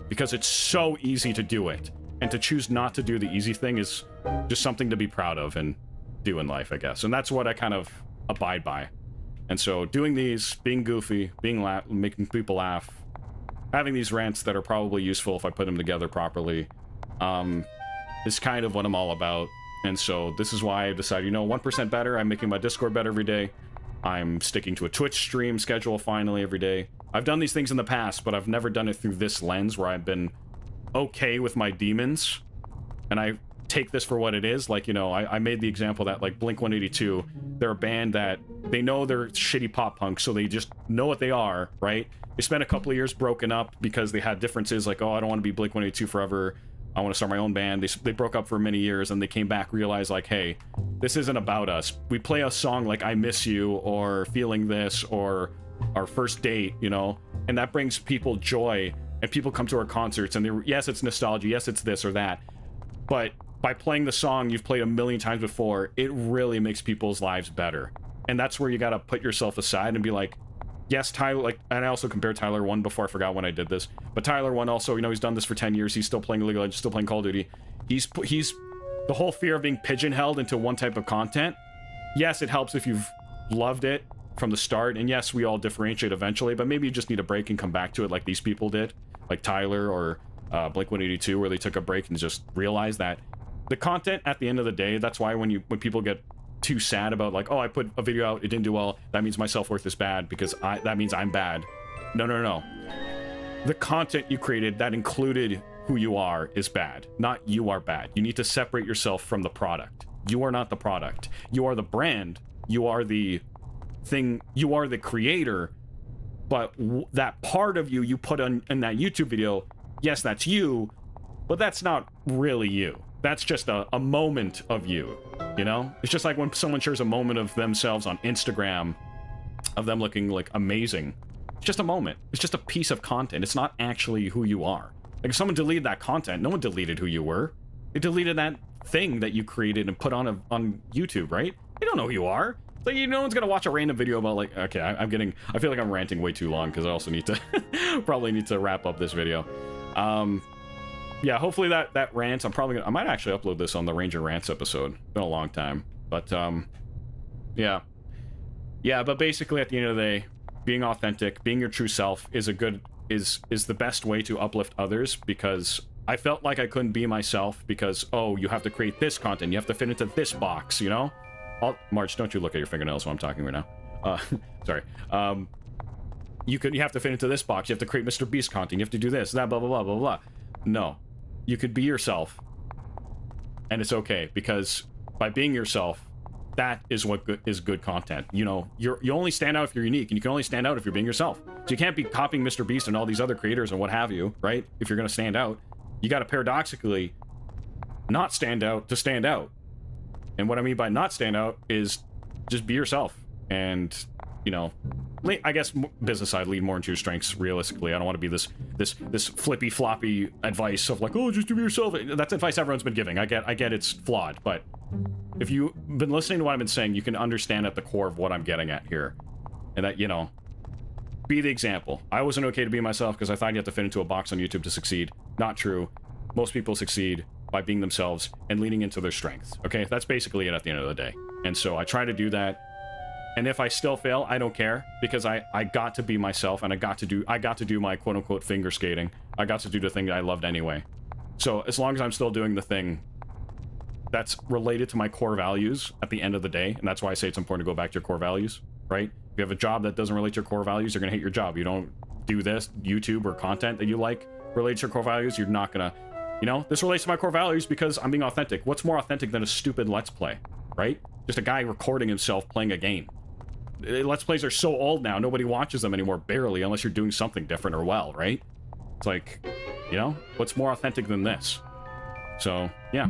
Because it's so easy to do it. And to choose not to do the easy thing is just something to be proud of and do in life, I guess. And that's what I kind of abide by. And so doing these, being goofy, making people laugh, having these rants that are probably useful if I put them together properly, is kind of what I'm all about. And so this is why I decided, you know, 1% better. I'm making my Discord better every day. I'm sticking to a Twitch stream schedule finally every day. I've done these things in the past, but I've never done it through this lens where I've been okay with my demons. And I take this for what it is. Like, you know, I made the example that, like, Blink-182, they're a band that they know they're shitty pop punk, so they just know what they are, right? They spent a couple of years broken up because they had differences, like, oh, I don't want to be Blink-182 forever. I want to start my own band. They broke up for many years, and they came back, realized, like, hey, this isn't about us. We play a song like I Miss You, or Feeling This, or Our First Date, you know? And that brings people joy, and people come to our concerts, and yes, it's nostalgia, yes, it's this or that, but by playing the song you've played a million times before, it really makes people's lives better. And that's where you gotta put yourself aside and be like, yes, Tyler, like, and I also compared Tyler 1 before, I forgot when I did this, but Tyler 1 also, you know, he's done this for 10 years, he's still playing League of Legends, still playing Call of Duty. He's the whole fear of being pigeonholed into one type of content. Yes, it helps if you've loved it from the start, and yes, we all differentiate eventually, but maybe you just need a break and come back to it like these people did, like Tyler or Blink-182, where they took a break and just realized that the content at the end of the day, that's why when people get too sad about, like, oh, I put a video out, it didn't do well, that means my self-worth is bad because that means I'm bad. No. The content you created that included who you are is bad, not you are bad. You need to separate yourself from the product. You are not the product. You are the brand. You are the thing. You are the creator. But that part of you put in that YouTube video, yes, that's you, but that's not really you. That's just a moment of you, you know? It's just like when someone shares a moment of themselves on Instagram, of them looking, like, amazing. It's just a moment. It's just a piece of content. It's not actually who you are. Like, if someone deleted that content, no one deleted who you were. They deleted that thing that you created and put on YouTube, right? They don't know who you are. So no one's gonna watch a random video about, like, okay, I feel like I'm ranting way too long because I also need to, probably need to wrap up this video. Yeah, hopefully that rant, I might actually upload this on the Ranger Rants episode. Been a long time, but yeah, but basically at the end of the day, being authentic, being your true self is the best way to uplift others, because I felt like I couldn't be myself because, oh, you have to create this content, you have to fit into this box, you know? March, don't you look at your fingernails while I'm talking right now. Sorry. You have to fit into this box, you have to create Mr. Beast content, you have to do this, that, blah, blah, blah, blah, blah. No. You could be yourself, and it's okay, because by being yourself, that is what is good content. You know, you only stand out if you're unique, and you can only stand out if you're being yourself. So you can't be copying Mr. Beast and all these other creators and what have you, right? If you're gonna stand out, you gotta paradoxically not stand out to stand out. And what I mean by not stand out is just be yourself. And, you know, I guess business side, lead more into your strengths. Realistically, I don't want to be this flippy floppy advice of, like, oh, just do yourself. That's advice everyone's been giving. I get it's flawed, but if you've been listening to what I've been saying, you can understand at the core of what I'm getting at here, and that, you know, be the example. I wasn't okay to be myself because I thought you had to fit into a box on YouTube to succeed. Not true. Most people succeed by being themselves and leaning into their strengths. Okay, that's basically it at the end of the day. And so I try to do that. And if I still fail, I don't care, because I got to be myself, and I got to do my quote-unquote finger skating. I got to do the thing that I loved anyway. So as long as I'm still doing the thing that's related to my core values at the end of the day, and that's why I say it's important to go back to your core values, right? If you have a job that doesn't relate to your core values, you're gonna hate your job. You don't do this, YouTube or content that you like related to your core values, you're not gonna, you know, this relates to my core values because I'm being authentic. What's more authentic than a stupid Let's Play, right? Just a guy recording himself playing a game. Let's Plays are so old now, nobody watches them anymore, barely, unless you're doing something different or well, right? It's like, you know, what's more authentic than this? So, yeah.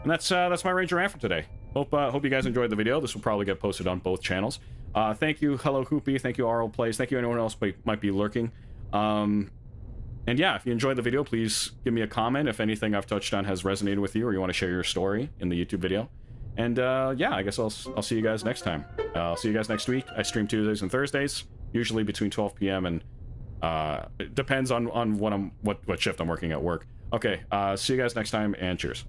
And that's my Ranger Rant for today. Hope you guys enjoyed the video. This will probably get posted on both channels. Thank you, Hello Hoopy, thank you, RL Plays, thank you anyone else might be lurking. And yeah, if you enjoyed the video, please give me a comment if anything I've touched on has resonated with you, or you want to share your story in the YouTube video. And yeah, I guess I'll see you guys next time. I'll see you guys next week. I stream Tuesdays and Thursdays, usually between 12 p.m. and It depends on what shift I'm working at work. Okay, see you guys next time, and cheers.